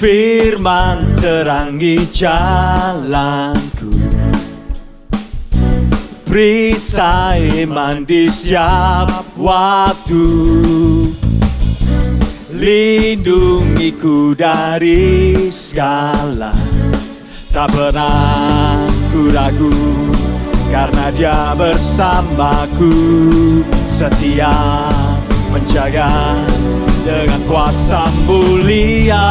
Firman terangi jalanku, perisai iman di setiap waktu. Lindungiku dari segala, tak pernah ku ragu, karena Dia bersamaku, setia menjaga dengan kuasa mulia.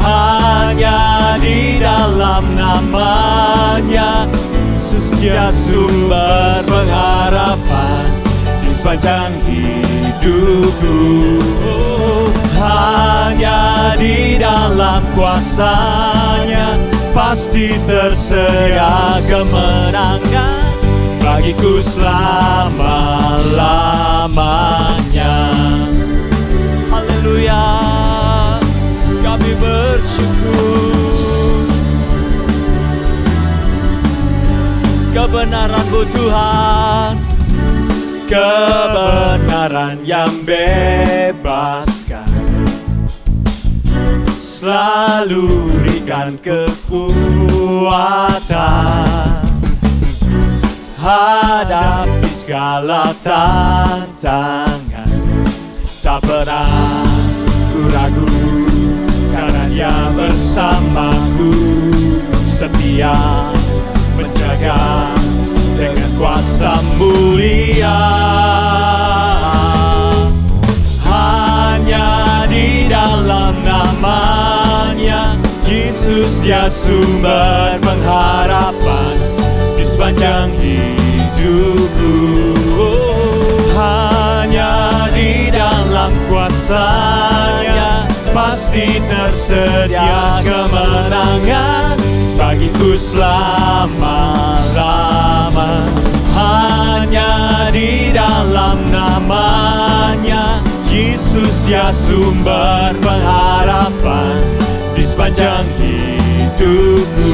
Hanya di dalam nama-Nya Yesus, Dia sumber pengharapan di sepanjang hidupku. Hanya di dalam kuasa-Nya pasti tersedia kemenangan bagiku selama-lamanya. Haleluya, kami bersyukur. Kebenaran-Mu Tuhan, kebenaran yang bebaskan, selalu berikan kekuatan hadapi segala tantangan. Tak pernah ku ragu, karena Dia bersamaku, setia menjaga dengan kuasa mulia. Hanya di dalam nama-Nya Yesus, Dia sumber pengharapan di sepanjang hidupku. Hanya di dalam kuasa-Nya pasti tersedia kemenangan bagiku selama-lama. Hanya di dalam nama-Nya Yesus, Dia sumber pengharapan di sepanjang hidupku.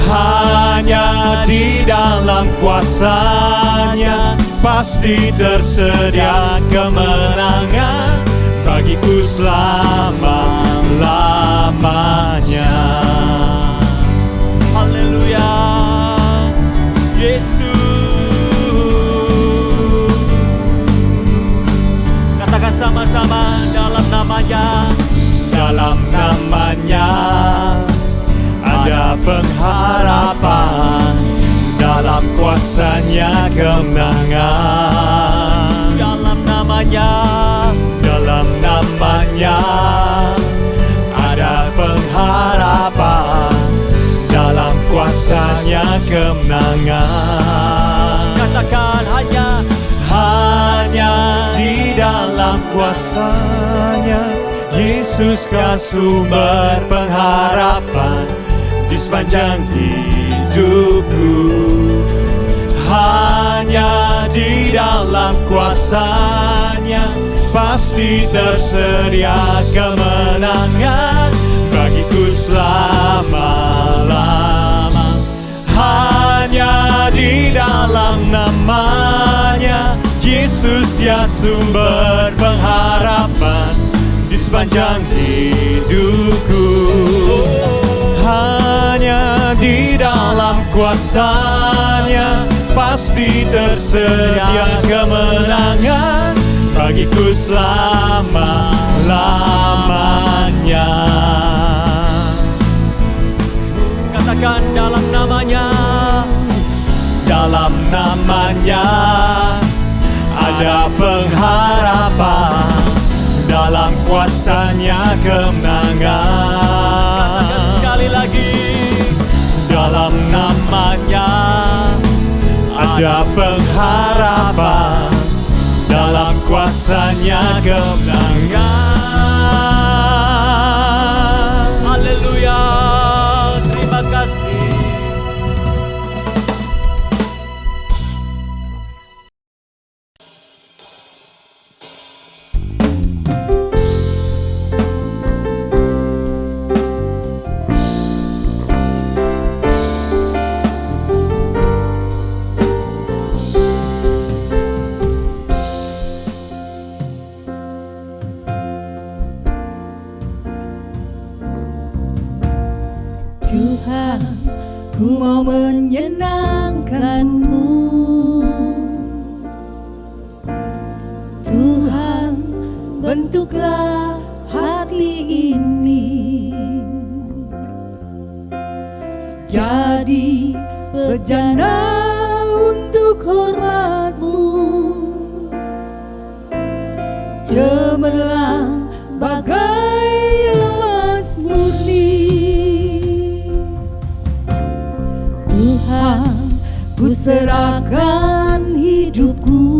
Hanya di dalam kuasa-Nya pasti tersedia kemenangan bagiku selama-lamanya. Haleluya, Yesus. Katakan sama-sama, dalam nama-Nya, dalam nama-Nya ada pengharapan, dalam kuasa-Nya kemenangan. Dalam nama-Nya, dalam nama-Nya ada pengharapan, dalam kuasa-Nya kemenangan. Katakan, hanya di dalam kuasa-Nya Yesus, Kau sumber pengharapan di sepanjang hidupku. Hanya di dalam kuasa-Nya pasti tersedia kemenangan bagiku selama-lama. Hanya di dalam nama-Nya Yesus, Dia sumber pengharapan di sepanjang hidupku. Hanya di dalam kuasa-Nya pasti tersedia kemenangan bagiku selama-lamanya. Katakan, dalam nama-Nya, dalam nama-Nya ada pengharapan, dalam kuasa-Nya kemenangan. Katakan sekali lagi, dalam nama-Nya ada pengharapan, dalam kuasa-Nya kemenangan. Haleluya, terima kasih. Tuhan, ku mau menyenangkan-Mu. Tuhan, bentuklah hati ini jadi bejana untuk hormat-Mu, cemerlang bagai emas murni. Tuhan, ku serahkan hidupku,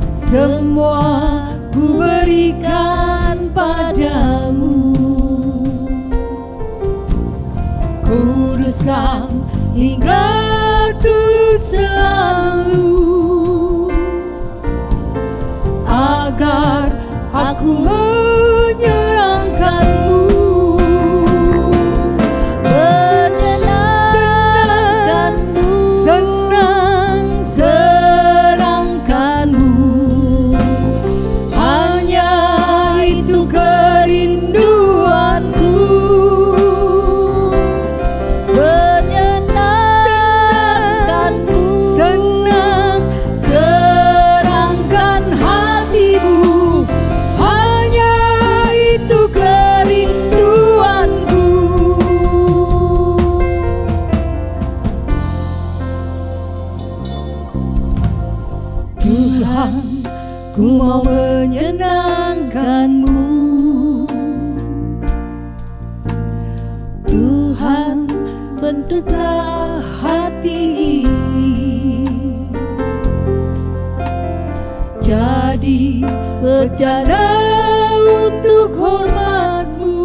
semua ku berikan padamu. Kuduskan hingga tulus selalu, agar aku menyenangkan-Mu. Menyenangkan-Mu, senang-senangkan-Mu, hanya itu kerinduanku. Menyenangkan-Mu, senang-senangkan hatimu, hanya itu kerinduanku. Tuhan, ku mau menyenangkan-Mu. Tuhan, bentuklah hati ini jadi bejana untuk hormat-Mu,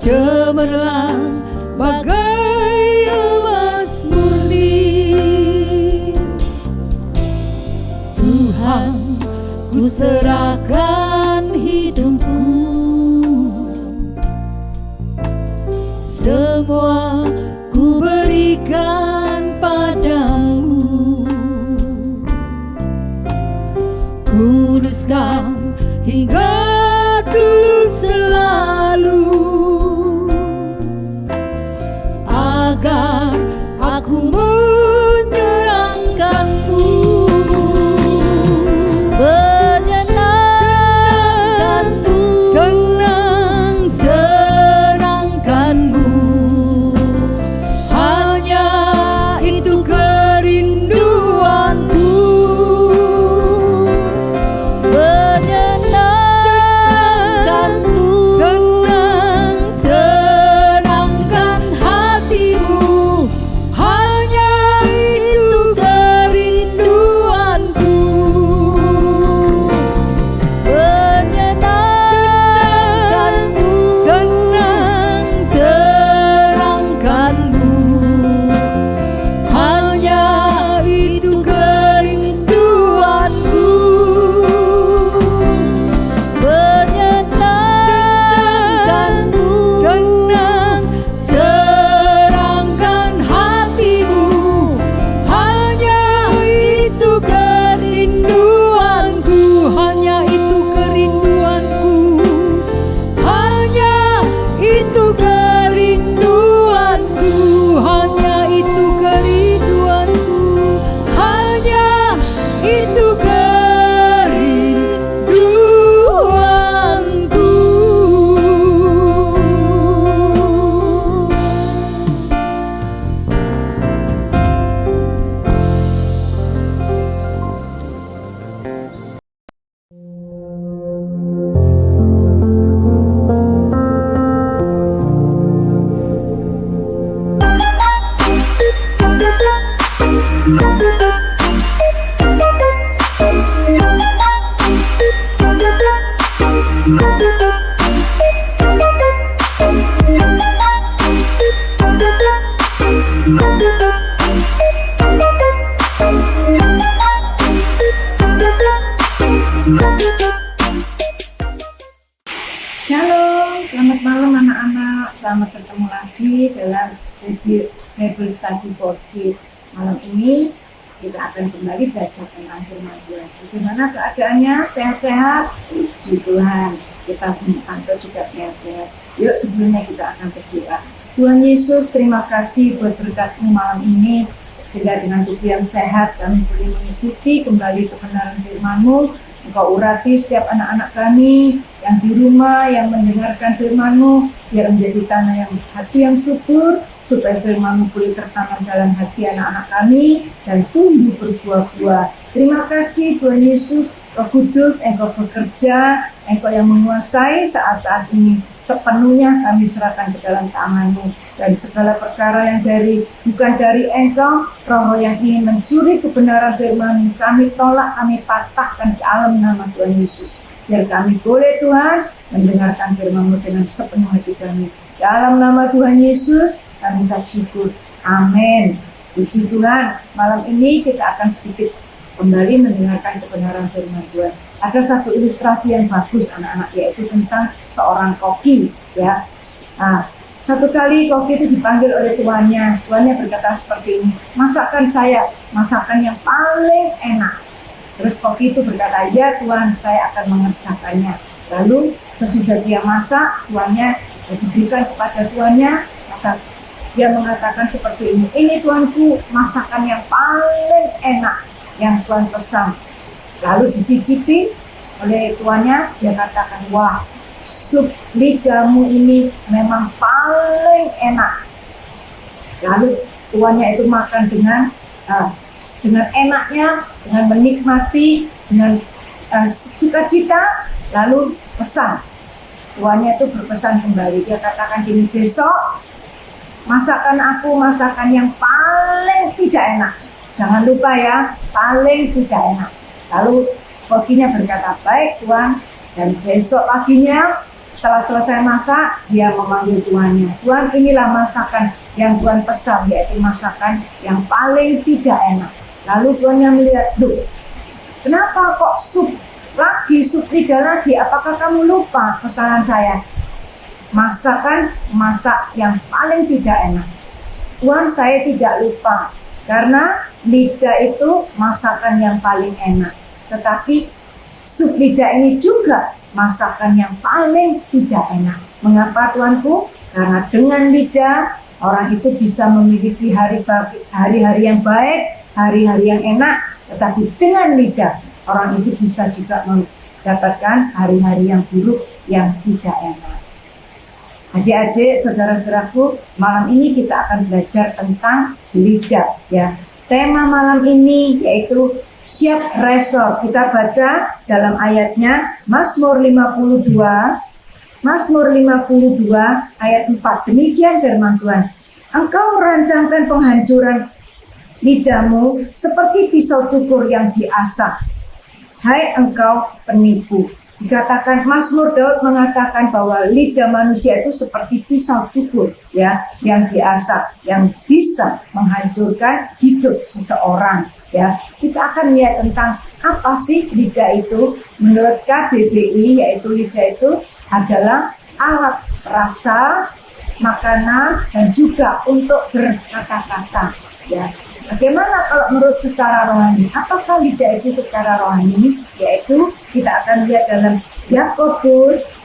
cemerlang bagai emas murni. Tuhan, ku serahkan hidupku, semua ku berikan padamu. Kuduskan hingga tulus selalu, agar aku menyenangkan-Mu. Menyenangkan-Mu, senang-senangkan-Mu, hanya itu kerinduanku. Menyenangkan-Mu, senang-senangkan hatimu, hanya itu kerinduanku. Menyenangkan-Mu, senang-senangkan-Mu, hanya itu kerinduanku. Menyenangkan-Mu, senang-senangkan hatimu, hanya itu kerinduanku. Hanya itu kerinduanku, hanya itu kerinduanku, hanya itu kerinduanku, hanya itu kerinduanku. Shalom, selamat malam anak-anak. Selamat bertemu lagi dalam Bible Study for Kids. Malam ini kita akan kembali belajar tentang firman Tuhan. Bagaimana keadaannya? Sehat-sehat? Puji Tuhan. kita semua kantor juga sehat-sehat. Yuk sebelumnya kita akan berdoa. Tuhan Yesus, terima kasih buat berkat-Mu malam ini, sehingga dengan tubuh yang sehat kami boleh mengikuti kembali kebenaran firman-Mu. Engkau urati setiap anak-anak kami yang di rumah, yang mendengarkan firman-Mu, biar menjadi tanah yang hati yang subur, supaya firman-Mu boleh tertanam dalam hati anak-anak kami dan tumbuh berbuah-buah. Terima kasih Tuhan Yesus, Roh Kudus, Engkau bekerja, Engkau yang menguasai saat-saat ini. Sepenuhnya kami serahkan ke dalam tangan-Mu. Dan segala perkara yang bukan dari Engkau, roh yang ingin mencuri kebenaran firman-Mu, kami tolak, kami patahkan ke dalam nama Tuhan Yesus. Biar kami boleh Tuhan mendengarkan firman-Mu dengan sepenuh hati kami. Dalam nama Tuhan Yesus, kami ucap syukur. Amin. Puji Tuhan, malam ini kita akan sedikit kembali mendengarkan kebenaran firman Tuhan. Ada satu ilustrasi yang bagus anak-anak, yaitu tentang seorang koki, ya. Nah, satu kali koki itu dipanggil oleh tuannya. Tuannya berkata seperti ini, masakan saya, masakan yang paling enak. Terus koki itu berkata, ya Tuhan, saya akan mengerjakannya. Lalu sesudah dia masak, tuannya diberikan kepada tuannya, maka dia mengatakan seperti ini tuanku, masakan yang paling enak yang Tuhan pesan. Lalu dicicipi oleh tuannya, dia katakan, wah, sup lidahmu ini memang paling enak. Lalu tuannya itu makan dengan enaknya, dengan menikmati, dengan sukacita. Lalu pesan, tuannya itu berpesan kembali, dia katakan gini, besok masakan aku masakan yang paling tidak enak. Jangan lupa ya, paling tidak enak. Lalu kokinya berkata, baik Tuan. Dan besok paginya setelah selesai masak, dia memanggil tuannya. Tuan, inilah masakan yang Tuan pesan, yaitu masakan yang paling tidak enak. Lalu tuannya melihat, loh, kenapa kok sup lidah lagi? Apakah kamu lupa pesanan saya? Masak yang paling tidak enak. Tuan, saya tidak lupa. Karena lidah itu masakan yang paling enak. Tetapi sup lidah ini juga masakan yang paling tidak enak. Mengapa Tuanku? Karena dengan lidah orang itu bisa memiliki hari-hari yang baik, hari-hari yang enak. Tetapi dengan lidah orang itu bisa juga mendapatkan hari-hari yang buruk, yang tidak enak. Adik-adik, saudara-saudaraku, malam ini kita akan belajar tentang lidah, ya. Tema malam ini yaitu siap resor. Kita baca dalam ayatnya Mazmur 52 ayat 4. Demikian firman Tuhan. Engkau merancangkan penghancuran lidahmu seperti pisau cukur yang diasah. Hai engkau penipu. Dikatakan Mazmur Daud mengatakan bahwa lidah manusia itu seperti pisau cukur, ya, yang diasah, yang bisa menghancurkan hidup seseorang, ya. Kita akan lihat tentang apa sih lidah itu. Menurut KBBI, yaitu lidah itu adalah alat rasa, makanan, dan juga untuk berkata-kata, ya. Bagaimana kalau menurut secara rohani? Apakah lidah itu secara rohani? Yaitu kita akan lihat dalam Yakobus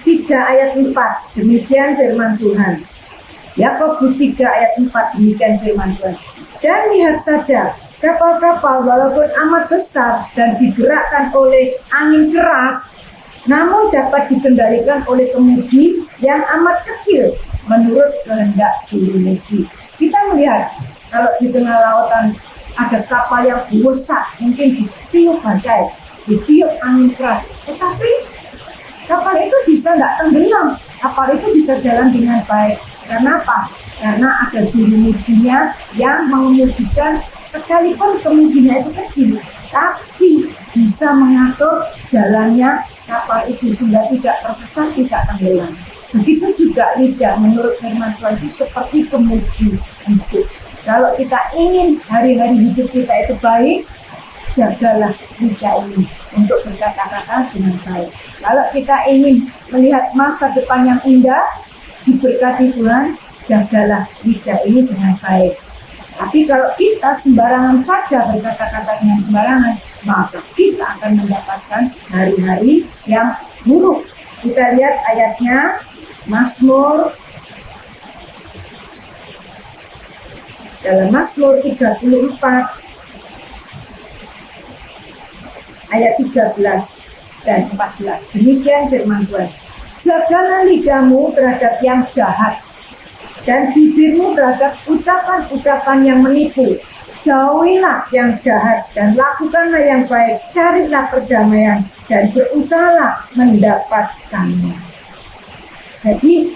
3 ayat 4. Demikian firman Tuhan. Yakobus 3 ayat 4. Demikian firman Tuhan. Dan lihat saja, kapal-kapal walaupun amat besar dan digerakkan oleh angin keras, namun dapat dikendalikan oleh kemudi yang amat kecil menurut kehendak jurumudi. Kita melihat kalau di tengah lautan ada kapal yang besar, mungkin ditiup badai, ditiup angin keras, tetapi kapal itu bisa tidak tenggelam, kapal itu bisa jalan dengan baik. Kenapa? Karena ada jurumudinya yang mengemudikan, sekalipun kemudinya itu kecil, tapi bisa mengatur jalannya kapal itu sehingga tidak tersesat, tidak tenggelam. Begitu juga lidah menurut firman Tuhan itu seperti kemudi hidup. Kalau kita ingin hari-hari hidup kita itu baik, jagalah lidah ini untuk berkata-kata dengan baik. Kalau kita ingin melihat masa depan yang indah, diberkati Tuhan, jagalah lidah ini dengan baik. Tapi kalau kita sembarangan saja berkata-kata yang sembarangan, maka kita akan mendapatkan hari-hari yang buruk. Kita lihat ayatnya, Mazmur, dalam Mazmur 34 ayat 13 dan 14. Demikian firman Tuhan. Jagalah lidahmu terhadap yang jahat dan bibirmu terhadap ucapan-ucapan yang menipu. Jauhilah yang jahat dan lakukanlah yang baik. Carilah perdamaian dan berusahalah mendapatkannya. Jadi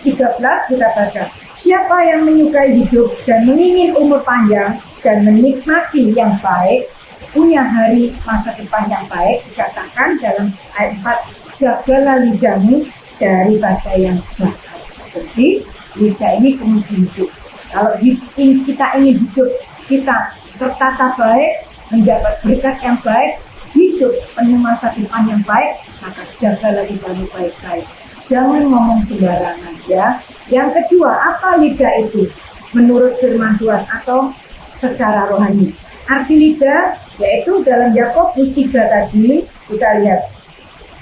13 kita baca. Siapa yang menyukai hidup dan mengingin umur panjang dan menikmati yang baik, punya hari masa depan yang baik, dikatakan dalam ayat 4, jagalah lidahmu daripada yang jahat. Jadi lidah ini kemudian hidup. Kalau kita ingin hidup kita tertata baik, mendapat berkat yang baik, hidup penuh masa depan yang baik, maka jagalah lidahmu baik-baik. Jangan ngomong sembarangan ya. Yang kedua, apa lidah itu? Menurut firman Tuhan atau secara rohani. Arti lidah yaitu dalam Yakobus 3 tadi kita lihat.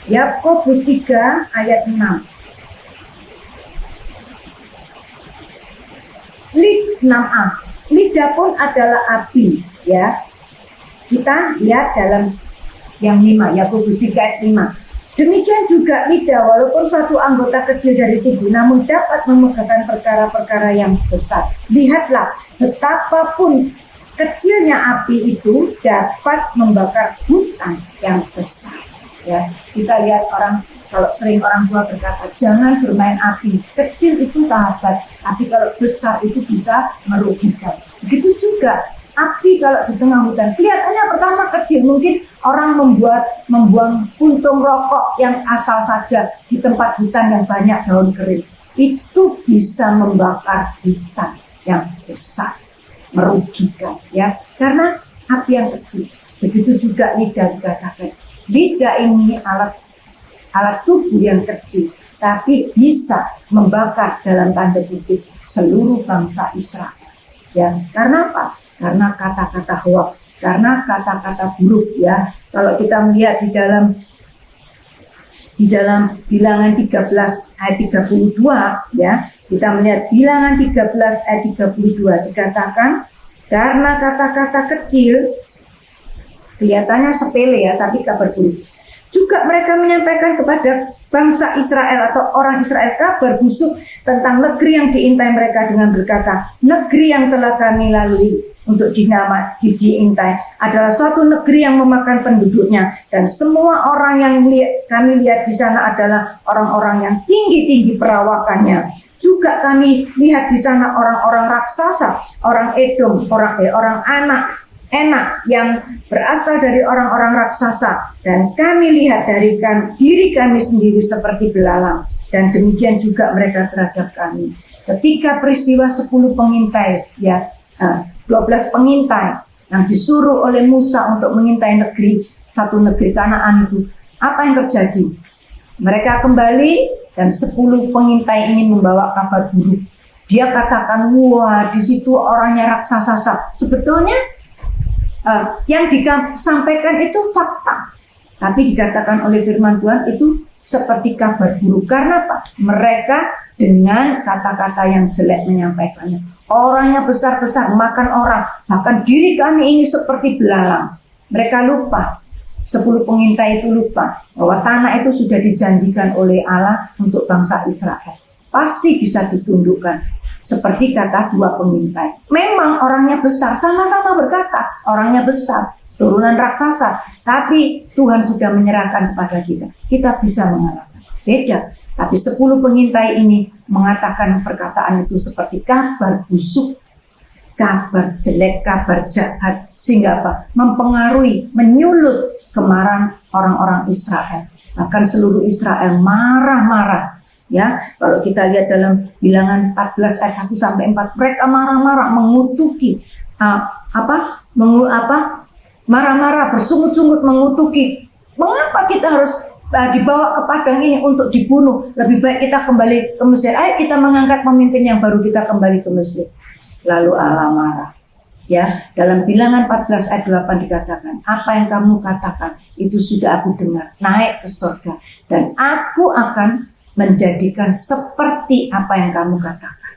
Yakobus 3 ayat 6. 6a. Lidah pun adalah api ya. Kita lihat dalam yang 5, Yakobus 3 ayat 5. Demikian juga lidah, walaupun suatu anggota kecil dari tubuh, namun dapat memegahkan perkara-perkara yang besar. Lihatlah, betapapun kecilnya api itu dapat membakar hutan yang besar. Ya, kita lihat kalau sering orang tua berkata, jangan bermain api. Kecil itu sahabat, tapi kalau besar itu bisa merugikan. Begitu juga api kalau di tengah hutan, kelihatannya pertama kecil, mungkin orang membuang puntung rokok yang asal saja di tempat hutan yang banyak daun kering, itu bisa membakar hutan yang besar, merugikan ya, karena api yang kecil. Begitu juga lidah dikatakan, lidah ini alat tubuh yang kecil, tapi bisa membakar dalam tanda kutip seluruh bangsa Israel. Ya, karena apa? Karena kata-kata hoak, karena kata-kata buruk ya. Kalau kita melihat di dalam Bilangan 13 ayat 32 ya, kita melihat Bilangan 13 ayat 32 dikatakan, karena kata-kata kecil kelihatannya sepele ya, tapi kabar buruk. Juga mereka menyampaikan kepada bangsa Israel atau orang Israel kabar busuk tentang negeri yang diintai mereka dengan berkata, negeri yang telah kami lalui untuk diintai adalah suatu negeri yang memakan penduduknya, dan semua orang yang kami lihat di sana adalah orang-orang yang tinggi-tinggi perawakannya. Juga kami lihat di sana orang-orang raksasa, orang Edom, orang enak yang berasal dari orang-orang raksasa, dan kami lihat dari diri kami sendiri seperti belalang, dan demikian juga mereka terhadap kami. Ketika peristiwa 10 pengintai ya, 12 pengintai yang disuruh oleh Musa untuk mengintai satu negeri Kanaan itu, apa yang terjadi? Mereka kembali dan 10 pengintai ini membawa kabar buruk. Dia katakan, wah di situ orangnya raksasa. Sebetulnya yang disampaikan itu fakta, tapi dikatakan oleh firman Tuhan itu seperti kabar buruk. Karena apa? Mereka dengan kata-kata yang jelek menyampaikannya. Orangnya besar-besar, makan orang, bahkan diri kami ini seperti belalang. Mereka lupa, 10 pengintai itu lupa bahwa tanah itu sudah dijanjikan oleh Allah untuk bangsa Israel. Pasti bisa ditundukkan. Seperti kata 2 pengintai. Memang orangnya besar, sama-sama berkata orangnya besar, turunan raksasa. Tapi Tuhan sudah menyerahkan kepada kita. Kita bisa mengalahkan. Beda. Tapi 10 pengintai ini mengatakan perkataan itu seperti kabar busuk, kabar jelek, kabar jahat. Sehingga apa? Mempengaruhi, menyulut kemarahan orang-orang Israel. Bahkan seluruh Israel marah-marah. Ya, kalau kita lihat dalam Bilangan 14 ayat 1 sampai 4, mereka marah-marah mengutuki marah-marah, bersungut-sungut mengutuki. Mengapa kita harus dibawa ke padang ini untuk dibunuh? Lebih baik kita kembali ke Mesir. Ayo kita mengangkat pemimpin yang baru, kita kembali ke Mesir. lalu Allah marah. Ya, dalam Bilangan 14 ayat 8 dikatakan, apa yang kamu katakan itu sudah aku dengar, naik ke surga, dan aku akan menjadikan seperti apa yang kamu katakan.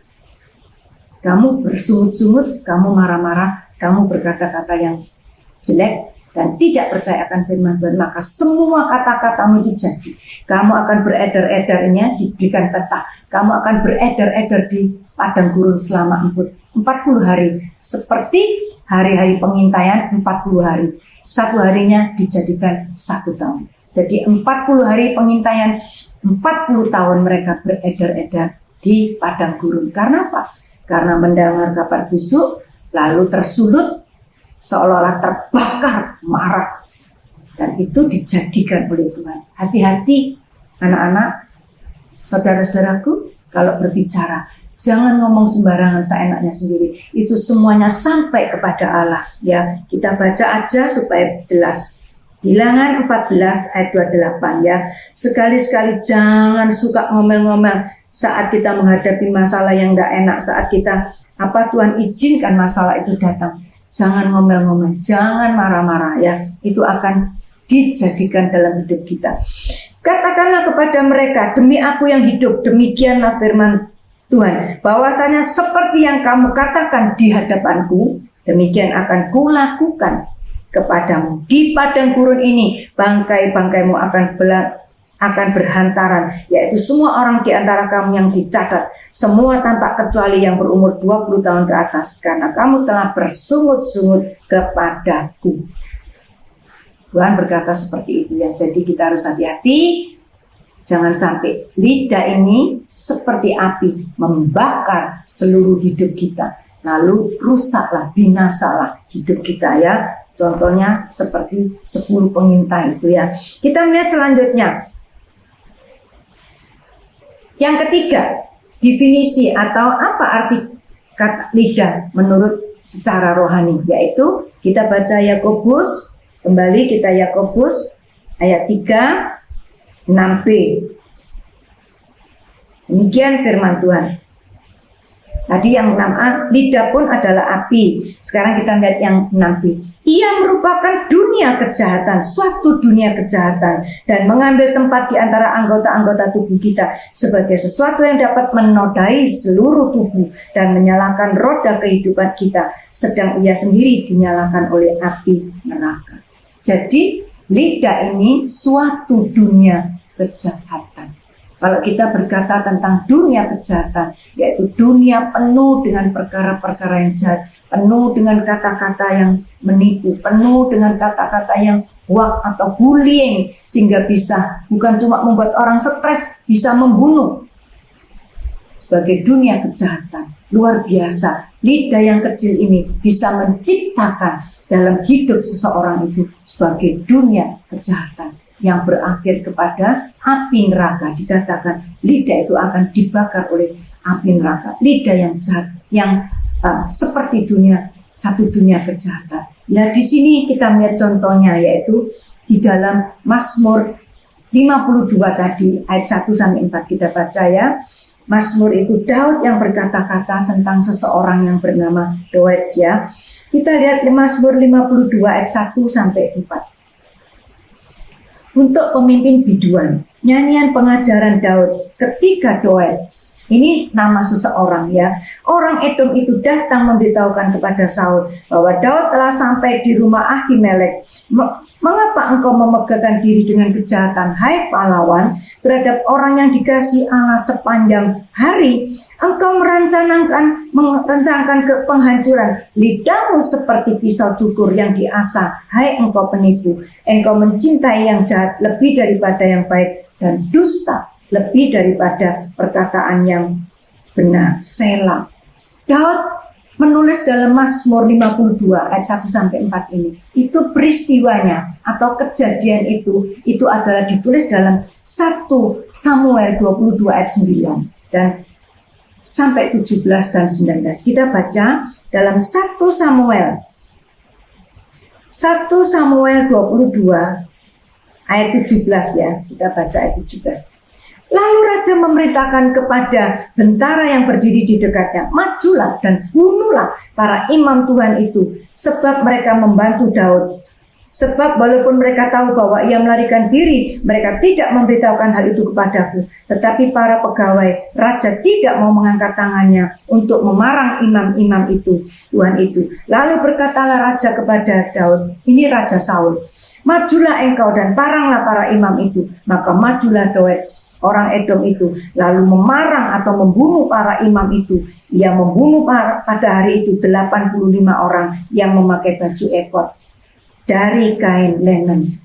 Kamu bersungut-sungut, kamu marah-marah, kamu berkata-kata yang jelek dan tidak percaya akan firman Tuhan, maka semua kata-katamu itu jadi. Kamu akan beredar-edarnya, diberikan peta. Kamu akan beredar-edar di padang gurun selama 40 hari. Seperti hari-hari pengintaian 40 hari. Satu harinya dijadikan 1 tahun. Jadi 40 hari pengintaian, 40 tahun mereka beredar-edar di padang gurun. Karena apa? Karena mendengar kabar busuk, lalu tersulut, seolah-olah terbakar, marah. Dan itu dijadikan oleh Tuhan. Hati-hati anak-anak, saudara-saudaraku, kalau berbicara, jangan ngomong sembarangan seenaknya sendiri. Itu semuanya sampai kepada Allah. Ya, kita baca aja supaya jelas. Bilangan 14 ayat 28 ya. Sekali-sekali jangan suka ngomel-ngomel saat kita menghadapi masalah yang tidak enak. Saat kita Tuhan izinkan masalah itu datang. Jangan ngomel-ngomel, jangan marah-marah ya. Itu akan dijadikan dalam hidup kita. Katakanlah kepada mereka, demi aku yang hidup, demikianlah firman Tuhan, bahwasanya seperti yang kamu katakan di hadapanku, demikian akan kulakukan kepadamu. Di padang gurun ini, bangkai-bangkaimu akan berhantaran, yaitu semua orang di antara kamu yang dicatat, semua tanpa kecuali yang berumur 20 tahun ke atas, karena kamu telah bersungut-sungut kepadaku. Tuhan berkata seperti itu ya. Jadi kita harus hati-hati, jangan sampai lidah ini seperti api membakar seluruh hidup kita, lalu rusaklah, binasalah hidup kita ya. Contohnya seperti 10 pengintai itu ya. Kita melihat selanjutnya. Yang ketiga, definisi atau apa arti kata lidah menurut secara rohani, yaitu kita baca Yakobus, kembali kita Yakobus ayat 3, 6b. Demikian firman Tuhan. Tadi yang 6a, lidah pun adalah api. Sekarang kita lihat yang 6b. Ia merupakan dunia kejahatan, suatu dunia kejahatan, dan mengambil tempat di antara anggota-anggota tubuh kita sebagai sesuatu yang dapat menodai seluruh tubuh dan menyalakan roda kehidupan kita, sedang ia sendiri dinyalakan oleh api neraka. Jadi lidah ini suatu dunia kejahatan. Kalau kita berkata tentang dunia kejahatan, yaitu dunia penuh dengan perkara-perkara yang jahat, penuh dengan kata-kata yang menipu, penuh dengan kata-kata yang hoax atau bullying, sehingga bisa bukan cuma membuat orang stres, bisa membunuh. Sebagai dunia kejahatan, luar biasa. Lidah yang kecil ini bisa menciptakan dalam hidup seseorang itu sebagai dunia kejahatan yang berakhir kepada api neraka. Dikatakan lidah itu akan dibakar oleh api neraka. Lidah yang jahat, yang seperti satu dunia kejahatan. Ya, di sini kita melihat contohnya, yaitu di dalam Mazmur 52 tadi ayat 1 sampai 4 kita baca ya. Mazmur itu Daud yang berkata-kata tentang seseorang yang bernama Doeg ya. Kita lihat Mazmur 52 ayat 1 sampai 4. Untuk pemimpin biduan, nyanyian pengajaran Daud ketika Doeg. Ini nama seseorang ya. Orang Edom itu datang memberitahukan kepada Saul bahwa Daud telah sampai di rumah Ahimelek. Mengapa engkau memegahkan diri dengan kejahatan, hai pahlawan, terhadap orang yang dikasihi Allah sepanjang hari? Engkau merancangkan ke penghancuran. Lidahmu seperti pisau cukur yang diasah, hai engkau penipu. Engkau mencintai yang jahat lebih daripada yang baik, dan dusta lebih daripada perkataan yang benar. Selah. Daud menulis dalam Mazmur 52 ayat 1 sampai 4 ini. Itu peristiwanya atau kejadian itu adalah ditulis dalam 1 Samuel 22 ayat 9 dan sampai 17 dan 19. Kita baca dalam 1 Samuel 22 ayat 17 ya. Kita baca ayat 17. Lalu raja memerintahkan kepada bentara yang berdiri di dekatnya, majulah dan bunuhlah para imam Tuhan itu, sebab mereka membantu Daud. Sebab walaupun mereka tahu bahwa ia melarikan diri, mereka tidak memberitahukan hal itu kepadaku. Tetapi para pegawai raja tidak mau mengangkat tangannya untuk memarang imam-imam itu, Tuhan itu. Lalu berkatalah raja kepada Daud, ini Raja Saul, majulah engkau dan paranglah para imam itu. Maka majulah Daud, orang Edom itu, lalu memarang atau membunuh para imam itu. Ia membunuh pada hari itu 85 orang yang memakai baju efod dari kain linen.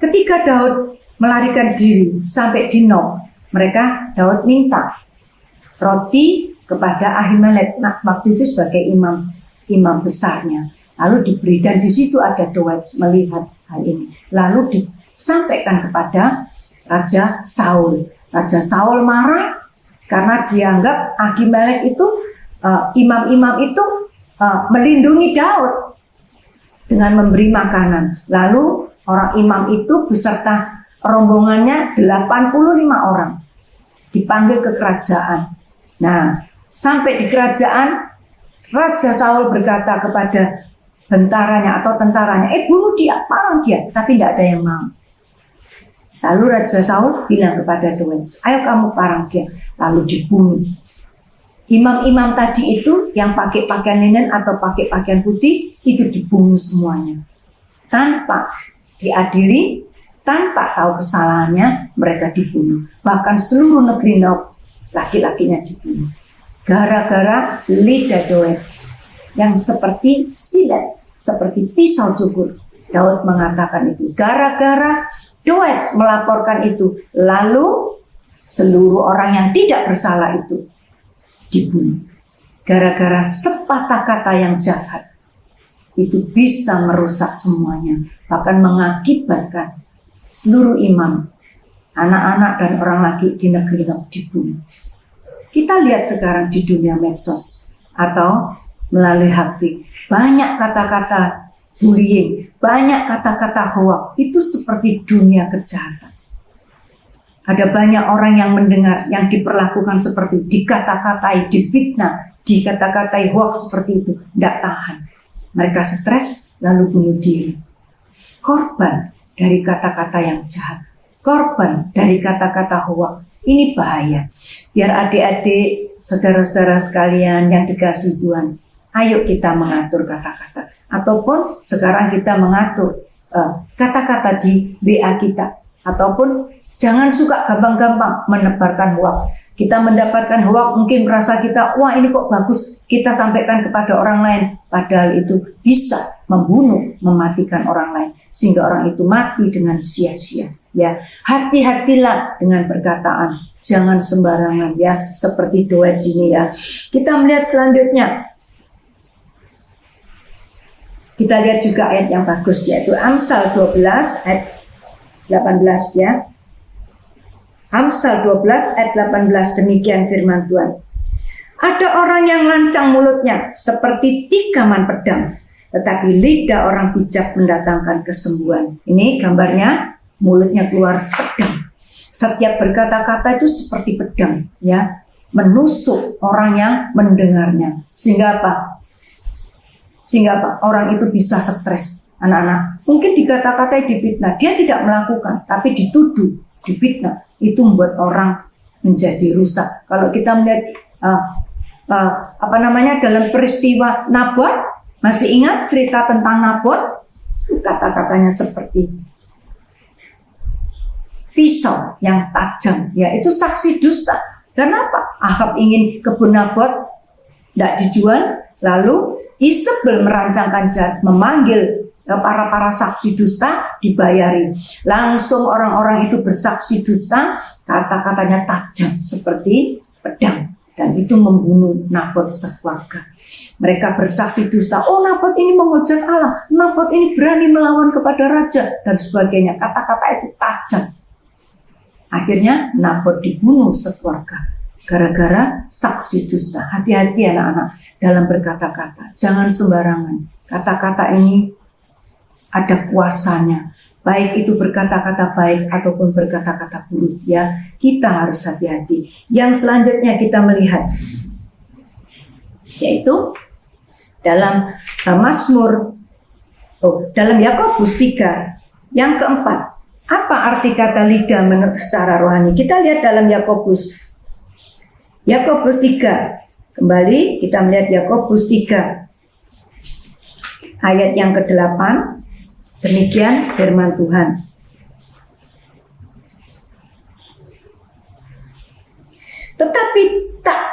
Ketika Daud melarikan diri sampai di Nob, Daud minta roti kepada Ahimelek. Nah, waktu itu sebagai imam besarnya. Lalu diberi, dan di situ ada Daud melihat hal ini. Lalu disampaikan kepada Raja Saul. Raja Saul marah karena dianggap Ahimelek itu imam-imam itu melindungi Daud dengan memberi makanan. Lalu orang imam itu beserta rombongannya 85 orang dipanggil ke kerajaan. Nah, sampai di kerajaan, Raja Saul berkata kepada bentaranya atau tentaranya, bunuh dia, parang dia, tapi tidak ada yang mau. Lalu Raja Saul bilang kepada Daud, ayo kamu parang dia, lalu dibunuh. Imam-imam tadi itu yang pakai pakaian linen atau pakai pakaian putih itu dibunuh semuanya. Tanpa diadili, tanpa tahu kesalahannya, mereka dibunuh. Bahkan seluruh negeri Nob, laki-lakinya dibunuh. Gara-gara lidah Daud yang seperti silet, seperti pisau cukur. Daud mengatakan itu. Gara-gara Daud melaporkan itu, lalu seluruh orang yang tidak bersalah itu dibunuh. Gara-gara sepatah kata yang jahat itu bisa merusak semuanya, bahkan mengakibatkan seluruh imam, anak-anak dan orang laki di negeri Nob dibunuh. Kita lihat sekarang di dunia medsos atau melalui HP, banyak kata-kata bullying, banyak kata-kata hoax, itu seperti dunia kejahatan. Ada banyak orang yang mendengar, yang diperlakukan seperti dikata-katai, difitnah, dikata-katai hoax seperti itu, tidak tahan. Mereka stres lalu bunuh diri. Korban dari kata-kata yang jahat, korban dari kata-kata hoax. Ini bahaya. Biar adik-adik, saudara-saudara sekalian yang dikasihi Tuhan, ayo kita mengatur kata-kata. Ataupun sekarang kita mengatur kata-kata di WA kita. Ataupun jangan suka gampang-gampang menebarkan hoax. Kita mendapatkan hoax, mungkin merasa kita, wah ini kok bagus, kita sampaikan kepada orang lain. Padahal itu bisa membunuh, mematikan orang lain. Sehingga orang itu mati dengan sia-sia. Ya, hati-hatilah dengan perkataan. Jangan sembarangan ya, seperti Daud sini ya. Kita melihat selanjutnya. Kita lihat juga ayat yang bagus, yaitu Amsal 12 ayat 18 ya. Amsal 12 ayat 18, demikian firman Tuhan. Ada orang yang lancang mulutnya seperti tikaman pedang, tetapi lidah orang bijak mendatangkan kesembuhan. Ini gambarnya, mulutnya keluar pedang. Setiap berkata-kata itu seperti pedang ya, menusuk orang yang mendengarnya. Sehingga apa? Orang itu bisa stres. Anak-anak mungkin dikata-katai, difitnah, dia tidak melakukan tapi dituduh, difitnah. Itu membuat orang menjadi rusak. Kalau kita melihat dalam peristiwa Nabot, masih ingat cerita tentang Nabot? Kata-katanya seperti pisau yang tajam, ya itu saksi dusta. Kenapa? Ahab ingin kebun Nabot tidak dijual, lalu Isabel merancangkan jahat, memanggil para saksi dusta, dibayari. Langsung orang-orang itu bersaksi dusta, kata-katanya tajam seperti pedang, dan itu membunuh Nabot sekeluarga. Mereka bersaksi dusta, oh Nabot ini menghujat Allah, Nabot ini berani melawan kepada raja, dan sebagainya. Kata-kata itu tajam. Akhirnya Nabot dibunuh sekeluarga gara-gara saksi dusta. Hati-hati anak-anak dalam berkata-kata, jangan sembarangan. Kata-kata ini ada kuasanya. baik itu berkata-kata baik ataupun berkata-kata buruk, ya. Kita harus hati-hati. Yang selanjutnya kita melihat, yaitu dalam dalam Yakobus 3 yang keempat. Apa arti kata lidah menurut secara rohani? Kita lihat dalam Yakobus 3. Kembali kita melihat Yakobus 3 ayat yang ke-8. Demikian firman Tuhan. Tetapi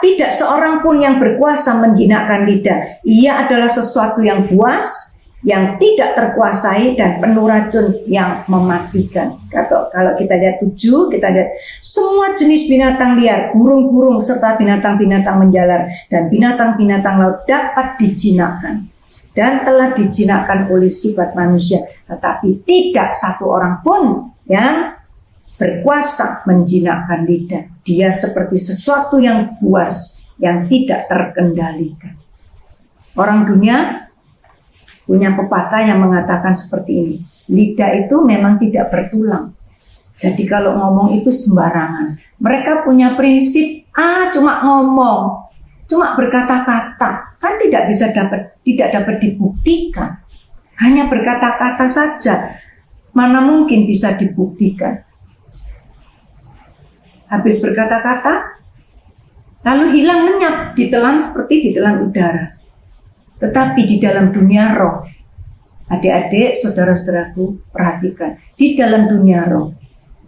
tidak seorang pun yang berkuasa menjinakkan lidah. Ia adalah sesuatu yang buas, yang tidak terkuasai dan penuh racun yang mematikan. Kalau kita lihat 7, kita lihat semua jenis binatang liar, burung-burung serta binatang-binatang menjalar dan binatang-binatang laut dapat dijinakkan dan telah dijinakkan oleh sifat manusia, tetapi tidak satu orang pun yang berkuasa menjinakkan lidah. Dia seperti sesuatu yang buas, yang tidak terkendalikan. Orang dunia punya pepatah yang mengatakan seperti ini, lidah itu memang tidak bertulang. Jadi kalau ngomong itu sembarangan. Mereka punya prinsip, cuma ngomong, cuma berkata-kata, kan tidak dapat dibuktikan. Hanya berkata-kata saja, mana mungkin bisa dibuktikan. Habis berkata-kata, lalu hilang lenyap, ditelan seperti ditelan udara. Tetapi di dalam dunia roh, adik-adik, saudara-saudaraku, perhatikan, di dalam dunia roh,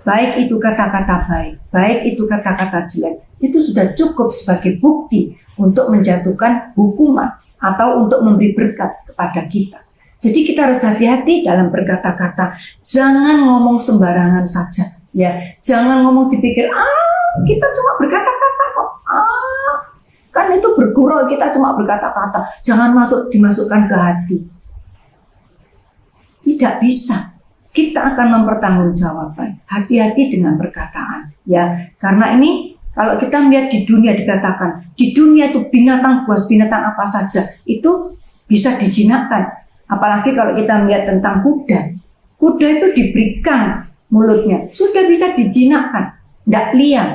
baik itu kata-kata baik, baik itu kata-kata jelek, itu sudah cukup sebagai bukti untuk menjatuhkan hukuman atau untuk memberi berkat kepada kita. Jadi kita harus hati-hati dalam berkata-kata, jangan ngomong sembarangan saja, ya. Jangan ngomong dipikir, kita cuma berkata-kata kok, kan itu bergurau, kita cuma berkata-kata. Jangan dimasukkan ke hati. Tidak bisa. Kita akan mempertanggungjawabkan. Hati-hati dengan perkataan, ya. Karena ini kalau kita melihat di dunia dikatakan, di dunia itu binatang buas, binatang apa saja itu bisa dijinakkan. Apalagi kalau kita melihat tentang kuda. Kuda itu diberikan mulutnya, sudah bisa dijinakkan, tidak liar.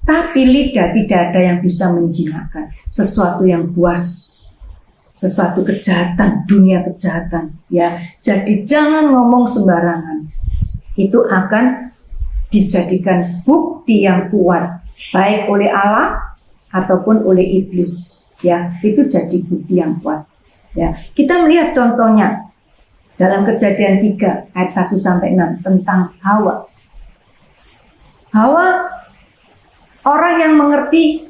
Tapi lidah tidak ada yang bisa menjinakkan. Sesuatu yang buas, sesuatu kejahatan, dunia kejahatan, ya. Jadi jangan ngomong sembarangan. Itu akan dijadikan bukti yang kuat, baik oleh Allah ataupun oleh iblis, ya. Itu jadi bukti yang kuat, ya. Kita melihat contohnya dalam Kejadian 3 ayat 1-6 tentang Hawa. Hawa orang yang mengerti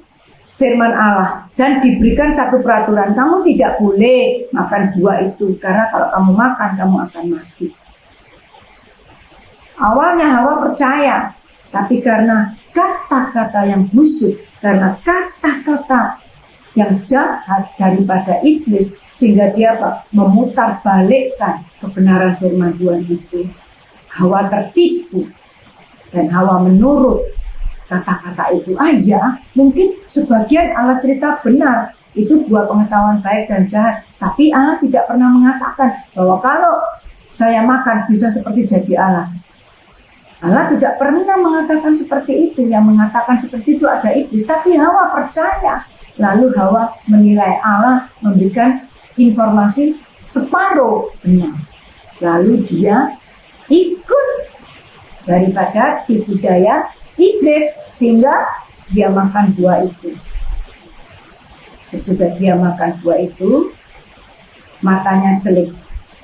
firman Allah dan diberikan satu peraturan, kamu tidak boleh makan buah itu karena kalau kamu makan kamu akan mati. Awalnya Hawa percaya, tapi karena kata-kata yang busuk, karena kata-kata yang jahat daripada iblis, sehingga dia memutarbalikkan kebenaran firman Tuhan itu. Hawa tertipu dan Hawa menurut kata-kata itu. Ya, mungkin sebagian Allah cerita benar, itu buah pengetahuan baik dan jahat, tapi Allah tidak pernah mengatakan bahwa kalau saya makan bisa seperti jadi Allah. Allah tidak pernah mengatakan seperti itu. Yang mengatakan seperti itu ada iblis, tapi Hawa percaya. Lalu Hawa menilai Allah memberikan informasi separuh benar. Lalu dia ikut daripada tipu daya iblis sehingga dia makan buah itu. Sesudah dia makan buah itu, matanya jelek,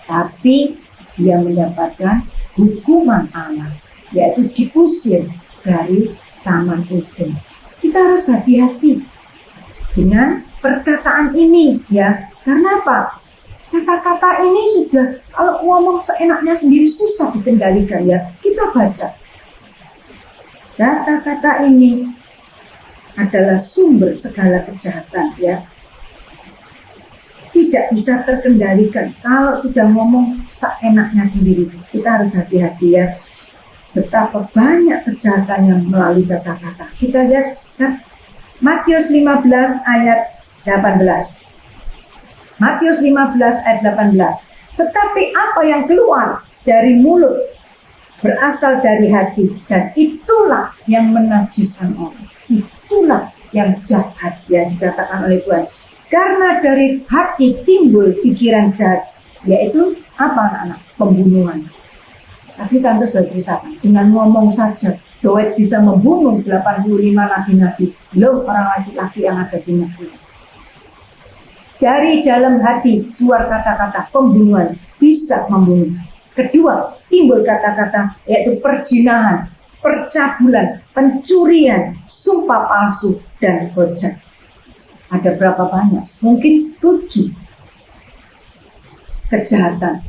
tapi dia mendapatkan hukuman Allah, yaitu diusir dari Taman Eden. Kita harus hati-hati dengan perkataan ini, ya. Karena apa? Kata-kata ini sudah, kalau ngomong seenaknya sendiri susah dikendalikan, ya. Kita baca. Kata-kata ini adalah sumber segala kejahatan, ya. Tidak bisa terkendalikan kalau sudah ngomong seenaknya sendiri. Kita harus hati-hati, ya. Betapa banyak kejahatan yang melalui kata-kata. Kita lihat kan? Matius 15 ayat 18. Matius 15 ayat 18. Tetapi apa yang keluar dari mulut berasal dari hati, dan itulah yang menajiskan orang. Itulah yang jahat, ya, dikatakan oleh Tuhan. Karena dari hati timbul pikiran jahat, yaitu apa anak-anak? Pembunuhan. Tadi tante sudah ceritakan, dengan ngomong saja Doeg bisa membunuh 85 nabi-nabi, belum orang laki-laki yang ada di negeri. Dari dalam hati keluar kata-kata pembunuhan, bisa membunuh. Kedua, timbul kata-kata yaitu perzinahan, percabulan, pencurian, sumpah palsu, dan hujat. Ada berapa banyak? Mungkin 7 kejahatan,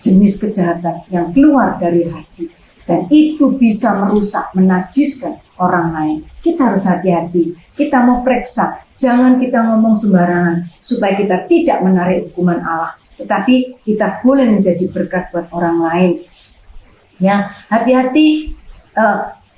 jenis kejahatan yang keluar dari hati. Dan itu bisa merusak, menajiskan orang lain. Kita harus hati-hati. Kita mau periksa. Jangan kita ngomong sembarangan. Supaya kita tidak menarik hukuman Allah. Tetapi kita boleh menjadi berkat buat orang lain. Ya, hati-hati.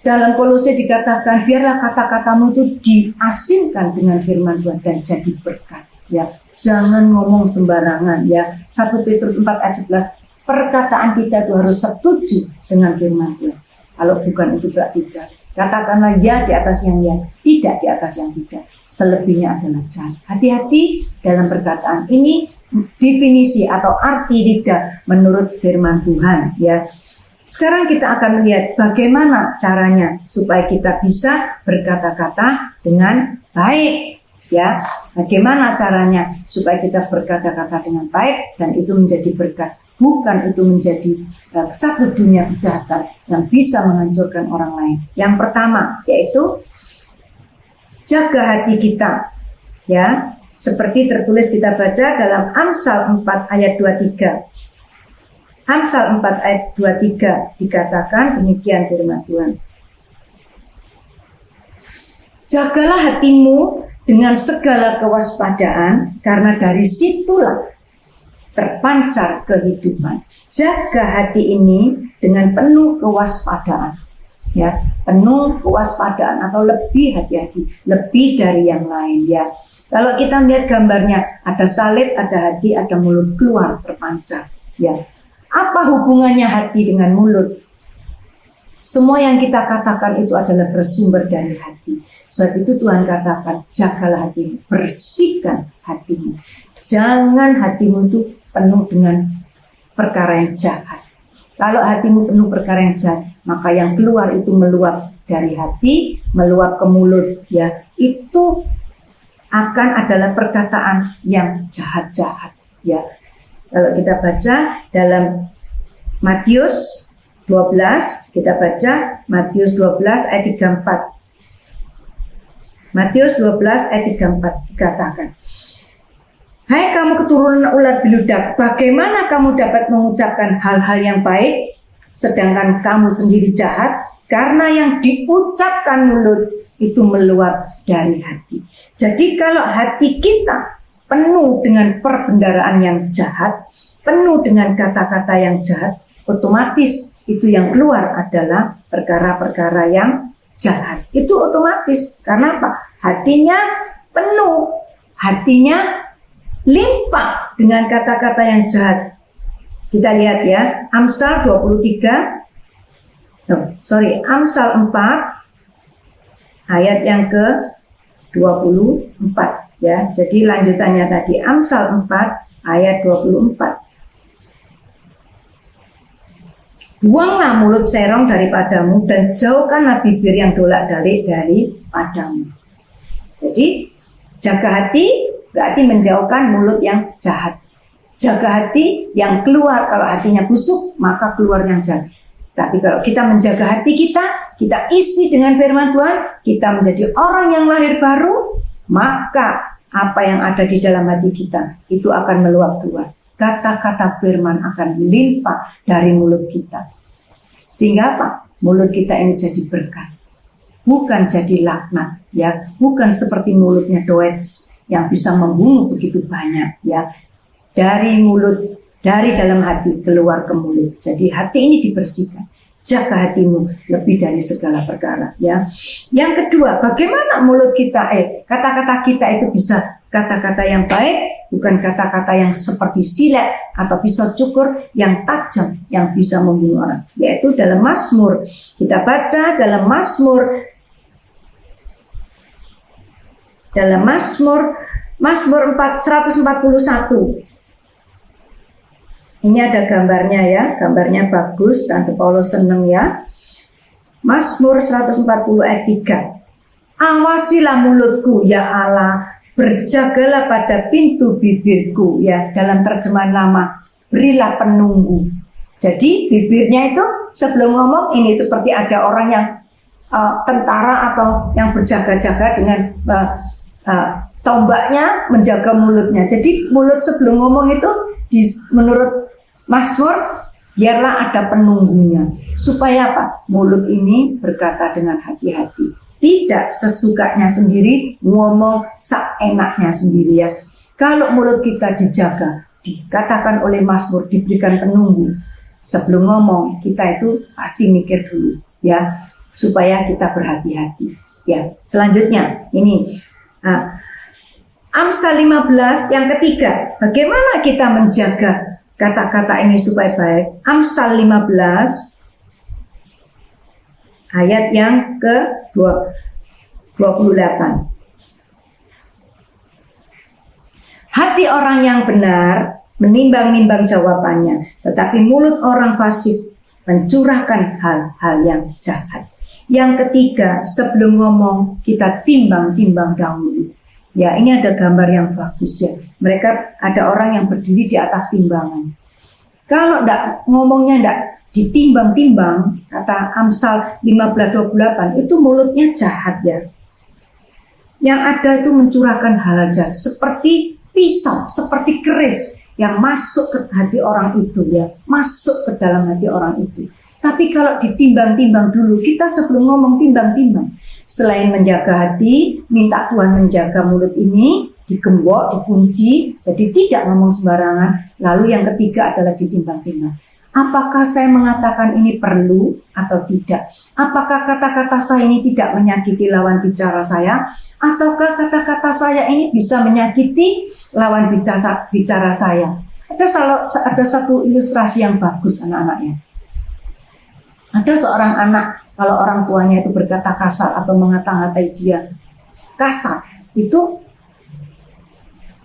Dalam Kolose dikatakan, biarlah kata-katamu itu diasinkan dengan firman Tuhan dan jadi berkat. Ya, jangan ngomong sembarangan. Ya, 1 Petrus 4 ayat 11. Perkataan kita itu harus setuju dengan firman Tuhan. Kalau bukan itu berarti jahat. Katakanlah ya di atas yang ya, tidak di atas yang tidak. Selebihnya adalah jahat. Hati-hati dalam perkataan ini, definisi atau arti lidah menurut firman Tuhan. Ya. Sekarang kita akan melihat bagaimana caranya supaya kita bisa berkata-kata dengan baik. Ya, bagaimana caranya supaya kita berkata-kata dengan baik dan itu menjadi berkat. Bukan itu menjadi satu dunia kejahatan yang bisa menghancurkan orang lain. Yang pertama yaitu jaga hati kita. Ya, seperti tertulis kita baca dalam Amsal 4 ayat 23. Amsal 4 ayat 23 dikatakan demikian firman Tuhan. Jagalah hatimu dengan segala kewaspadaan, karena dari situlah terpancar kehidupan. Jaga hati ini dengan penuh kewaspadaan. Ya, penuh kewaspadaan atau lebih hati-hati, lebih dari yang lain. Ya, kalau kita lihat gambarnya, ada salib, ada hati, ada mulut keluar terpancar. Ya, apa hubungannya hati dengan mulut? Semua yang kita katakan itu adalah bersumber dari hati. Sebab itu Tuhan katakan, jagalah hatimu, bersihkan hatimu. Jangan hatimu itu penuh dengan perkara yang jahat. Kalau hatimu penuh perkara yang jahat, maka yang keluar itu meluap dari hati, meluap ke mulut. Ya, itu akan adalah perkataan yang jahat-jahat. Ya, kalau kita baca dalam Matius 12, kita baca Matius 12 ayat 34. Matius 12 ayat 34 dikatakan, hai kamu keturunan ulat beludak, bagaimana kamu dapat mengucapkan hal-hal yang baik, sedangkan kamu sendiri jahat? Karena yang diucapkan mulut itu meluap dari hati. Jadi kalau hati kita penuh dengan perbendaharaan yang jahat, penuh dengan kata-kata yang jahat, otomatis itu yang keluar adalah perkara-perkara yang jahat. Itu otomatis. Karena apa? Hatinya penuh, hatinya limpah dengan kata-kata yang jahat. Kita lihat ya, Amsal 4 ayat yang ke-24 ya. Jadi lanjutannya tadi Amsal 4 ayat 24. Buanglah mulut serong daripadamu dan jauhkanlah bibir yang dolak-dalik daripadamu. Jadi jaga hati berarti menjauhkan mulut yang jahat. Jaga hati yang keluar, kalau hatinya busuk maka keluar yang jahat. Tapi kalau kita menjaga hati kita isi dengan firman Tuhan, kita menjadi orang yang lahir baru, maka apa yang ada di dalam hati kita itu akan meluap keluar. Kata-kata firman akan limpah dari mulut kita. Sehingga apa? Mulut kita ini jadi berkat. Bukan jadi laknat, ya. Bukan seperti mulutnya Doeg yang bisa membunuh begitu banyak, ya. Dari mulut, dari dalam hati keluar ke mulut. Jadi hati ini dibersihkan. Jaga hatimu lebih dari segala perkara, ya. Yang kedua, bagaimana mulut kita, kata-kata kita itu bisa kata-kata yang baik bukan kata-kata yang seperti silet atau pisau cukur yang tajam yang bisa membunuh orang. Yaitu dalam Mazmur, kita baca dalam Mazmur 141. Ini ada gambarnya ya, gambarnya bagus, Tante Paulus seneng ya. Mazmur 140 ayat 3. Awasilah mulutku ya Allah, berjagalah pada pintu bibirku ya. Dalam terjemahan lama, berilah penunggu. Jadi bibirnya itu sebelum ngomong ini seperti ada orang yang tentara atau yang berjaga-jaga dengan tombaknya menjaga mulutnya. Jadi mulut sebelum ngomong itu menurut Mazmur biarlah ada penunggunya. Supaya apa? Mulut ini berkata dengan hati-hati. Tidak sesukanya sendiri, ngomong seenaknya sendiri ya. Kalau mulut kita dijaga, dikatakan oleh Mazmur diberikan penunggu. Sebelum ngomong kita itu pasti mikir dulu ya, supaya kita berhati-hati ya. Selanjutnya ini Amsal 15 yang ketiga, bagaimana kita menjaga kata-kata ini supaya baik. Amsal 15 ayat yang ke-28. Hati orang yang benar menimbang-nimbang jawabannya, tetapi mulut orang fasik mencurahkan hal-hal yang jahat. Yang ketiga, sebelum ngomong kita timbang-timbang dahulu. Ya, ini ada gambar yang bagus ya. Mereka ada orang yang berdiri di atas timbangan. Kalau ngomongnya enggak ditimbang-timbang, kata Amsal 15:28, itu mulutnya jahat ya. Yang ada itu mencurahkan hal jahat seperti pisau, seperti keris yang masuk ke hati orang itu ya, masuk ke dalam hati orang itu. Tapi kalau ditimbang-timbang dulu, kita sebelum ngomong timbang-timbang. Selain menjaga hati, minta Tuhan menjaga mulut ini, digembok, dikunci, jadi tidak ngomong sembarangan. Lalu yang ketiga adalah ditimbang-timbang. Apakah saya mengatakan ini perlu atau tidak? Apakah kata-kata saya ini tidak menyakiti lawan bicara saya? Ataukah kata-kata saya ini bisa menyakiti lawan bicara saya? Ada satu ilustrasi yang bagus anak-anaknya. Ada seorang anak, kalau orang tuanya itu berkata kasar atau mengata-ngatai dia kasar, itu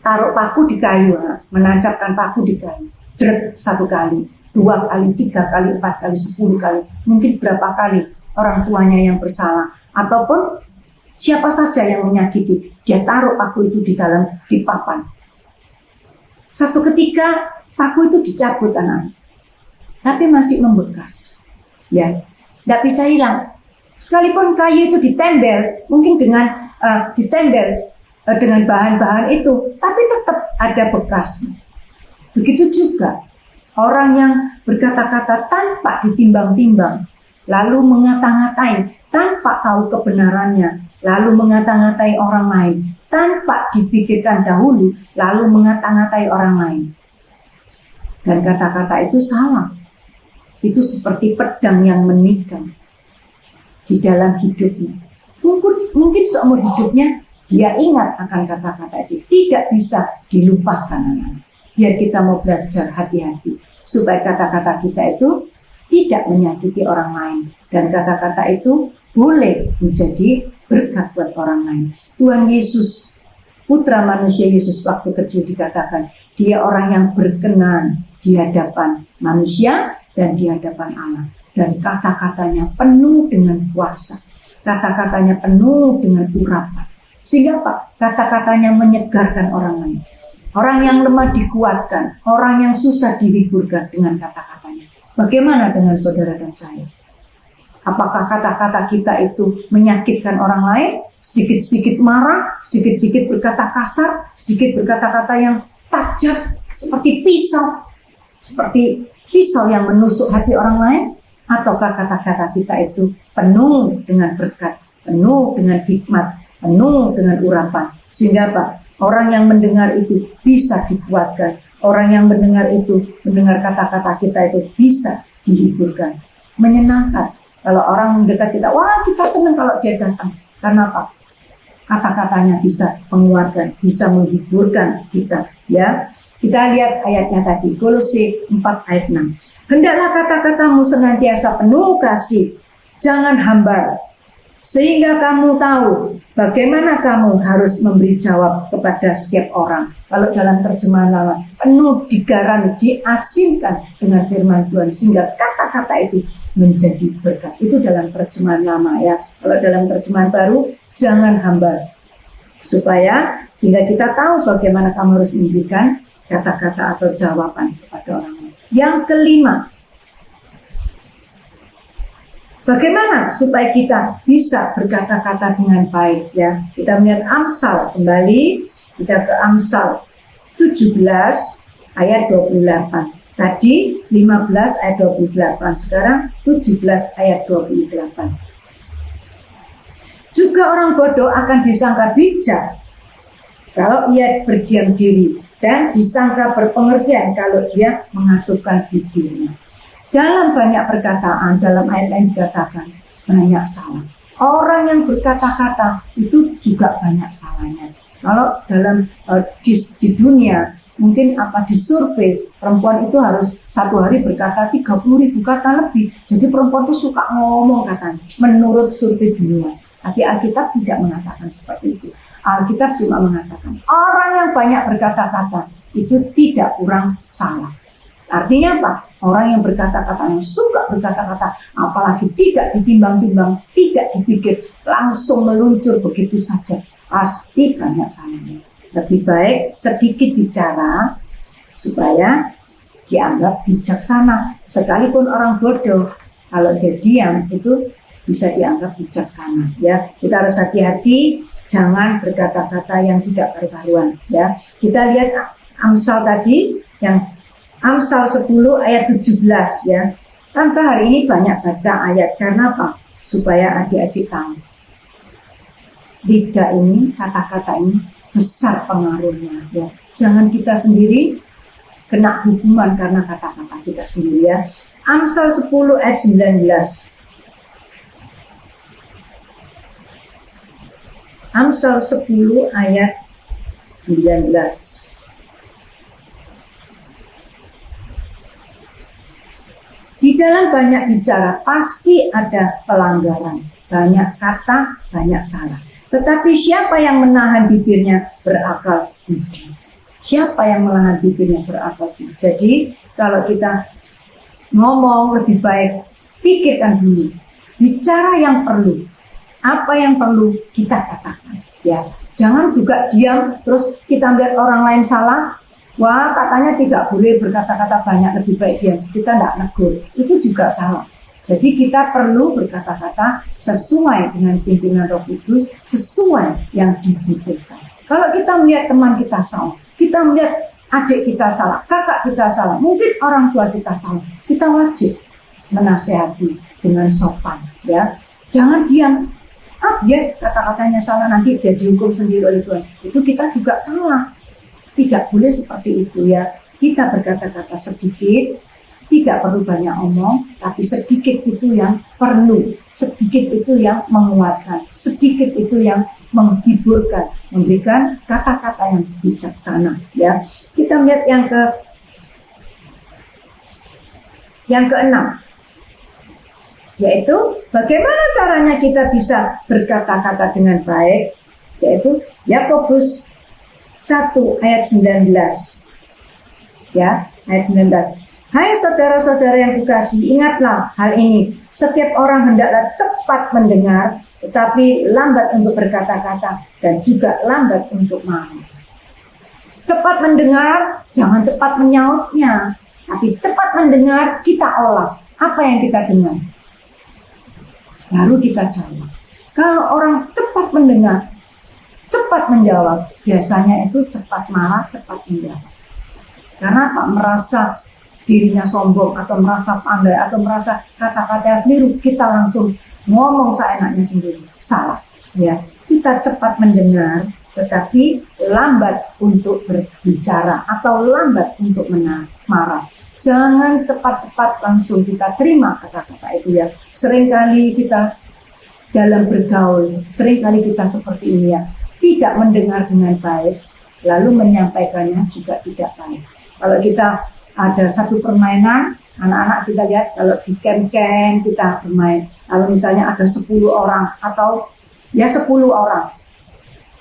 taruh paku di kayu, menancapkan paku di kayu, jeret 1 kali, 2 kali, 3 kali, 4 kali, 10 kali, mungkin berapa kali orang tuanya yang bersalah, ataupun siapa saja yang menyakiti, dia taruh paku itu di papan. Satu ketika paku itu dicabut anak, tapi masih membekas. Ya, tidak bisa hilang. Sekalipun kayu itu ditempel, mungkin dengan dengan bahan-bahan itu, tapi tetap ada bekasnya. Begitu juga orang yang berkata-kata tanpa ditimbang-timbang, lalu mengata-ngatai tanpa tahu kebenarannya, lalu mengata-ngatai orang lain tanpa dipikirkan dahulu, lalu mengata-ngatai orang lain. Dan kata-kata itu salah. Itu seperti pedang yang menikam di dalam hidupnya. Mungkin seumur hidupnya dia ingat akan kata-kata itu. Tidak bisa dilupakan anak-anak. Biar kita mau belajar hati-hati supaya kata-kata kita itu tidak menyakiti orang lain. Dan kata-kata itu boleh menjadi berkat buat orang lain. Tuhan Yesus, Putra Manusia Yesus waktu kecil dikatakan, dia orang yang berkenan di hadapan manusia dan di hadapan Allah. Dan kata-katanya penuh dengan kuasa. Kata-katanya penuh dengan urapan. Sehingga Pak, kata-katanya menyegarkan orang lain. Orang yang lemah dikuatkan. Orang yang susah dihiburkan dengan kata-katanya. Bagaimana dengan saudara dan saya? Apakah kata-kata kita itu menyakitkan orang lain? Sedikit-sedikit marah, sedikit-sedikit berkata kasar, sedikit berkata-kata yang tajam, seperti pisau. Seperti pisau yang menusuk hati orang lain, ataukah kata-kata kita itu penuh dengan berkat, penuh dengan hikmat, penuh dengan urapan, sehingga Pak, orang yang mendengar itu bisa dikuatkan, orang yang mendengar kata-kata kita itu bisa dihiburkan, menyenangkan. Kalau orang mendekat kita, wah kita senang kalau dia datang. Karena apa? kata-katanya bisa menguatkan, bisa menghiburkan kita, ya. Kita lihat ayatnya tadi, Kolose 4 ayat 6. Hendaklah kata-katamu senantiasa penuh kasih, jangan hambar, sehingga kamu tahu bagaimana kamu harus memberi jawab kepada setiap orang. Kalau dalam terjemahan lama, penuh digarami, diasinkan dengan firman Tuhan, sehingga kata-kata itu menjadi berkat. Itu dalam terjemahan lama, ya. Kalau dalam terjemahan baru, jangan hambar, supaya sehingga kita tahu bagaimana kamu harus memberikan kata-kata atau jawaban kepada orang lain. Yang kelima, bagaimana supaya kita bisa berkata-kata dengan baik, ya. Kita melihat Amsal kembali, kita ke Amsal 17 ayat 28. Tadi 15 ayat 28, sekarang 17 ayat 28. Juga orang bodoh akan disangka bijak kalau ia berdiam diri, dan disangka berpengertian kalau dia mengatupkan bibirnya. Dalam banyak perkataan, dalam ayat lain dikatakan banyak salah. Orang yang berkata-kata itu juga banyak salahnya. Kalau dalam di dunia, mungkin di survei, perempuan itu harus satu hari berkata 30.000 kata lebih. Jadi perempuan itu suka ngomong katanya, menurut survei dunia. Tapi Alkitab tidak mengatakan seperti itu. Alkitab cuma mengatakan orang yang banyak berkata-kata itu tidak kurang salah. Artinya apa? Orang yang berkata-kata, yang suka berkata-kata, apalagi tidak ditimbang-timbang, tidak dipikir, langsung meluncur begitu saja, pasti banyak salahnya. Lebih baik sedikit bicara supaya dianggap bijaksana. Sekalipun orang bodoh, kalau dia diam itu bisa dianggap bijaksana, ya. Kita harus hati-hati, jangan berkata-kata yang tidak karu-karuan, ya. Kita lihat Amsal tadi, yang Amsal 10 ayat 17, ya. Tante hari ini banyak baca ayat, karena apa? Supaya adik-adik tahu. Lidah ini, kata-kata ini besar pengaruhnya, ya. Jangan kita sendiri kena hukuman karena kata-kata kita sendiri, ya. Amsal 10 ayat 19. Amsal 10 ayat 19. Di dalam banyak bicara pasti ada pelanggaran, banyak kata, banyak salah. Tetapi siapa yang menahan bibirnya berakal budi. Siapa yang menahan bibirnya berakal budi. Jadi kalau kita ngomong lebih baik, pikirkan dulu. Bicara yang perlu. Apa yang perlu kita katakan, ya. Jangan juga diam terus kita melihat orang lain salah. Wah, katanya tidak boleh berkata-kata banyak, lebih baik diam. Kita tidak negur, itu juga salah. Jadi kita perlu berkata-kata sesuai dengan pimpinan Roh Kudus, sesuai yang dibutuhkan. Kalau kita melihat teman kita salah, kita melihat adik kita salah, kakak kita salah, mungkin orang tua kita salah, kita wajib menasehati dengan sopan, ya. Jangan diam. Dia kata-katanya salah, nanti dia dihukum sendiri oleh Tuhan. Itu kita juga salah. Tidak boleh seperti itu, ya. Kita berkata-kata sedikit, tidak perlu banyak omong, tapi sedikit itu yang perlu, sedikit itu yang menguatkan, sedikit itu yang menghiburkan, memberikan kata-kata yang bijaksana, ya. Kita melihat yang keenam, yaitu bagaimana caranya kita bisa berkata-kata dengan baik, yaitu Yakobus 1 ayat 19, ya, ayat 19. Hai saudara-saudara yang kukasihi, ingatlah hal ini. Setiap orang hendaklah cepat mendengar, tetapi lambat untuk berkata-kata, dan juga lambat untuk marah. Cepat mendengar, jangan cepat menyautnya, tapi cepat mendengar, kita olah apa yang kita dengar, baru kita jawab. Kalau orang cepat mendengar, cepat menjawab, biasanya itu cepat marah, cepat menjawab. Karena apa? Merasa dirinya sombong, atau merasa pandai, atau merasa kata-kata keliru, kita langsung ngomong seenaknya sendiri. Salah, ya. Kita cepat mendengar, tetapi lambat untuk berbicara, atau lambat untuk marah. Jangan cepat-cepat langsung kita terima kata-kata itu, ya. Seringkali kita dalam bergaul. Seringkali kita seperti ini ya, tidak mendengar dengan baik, lalu menyampaikannya juga tidak baik. Kalau kita ada satu permainan, anak-anak kita lihat kalau di camp-camp kita bermain, lalu misalnya ada 10 orang atau ya 10 orang,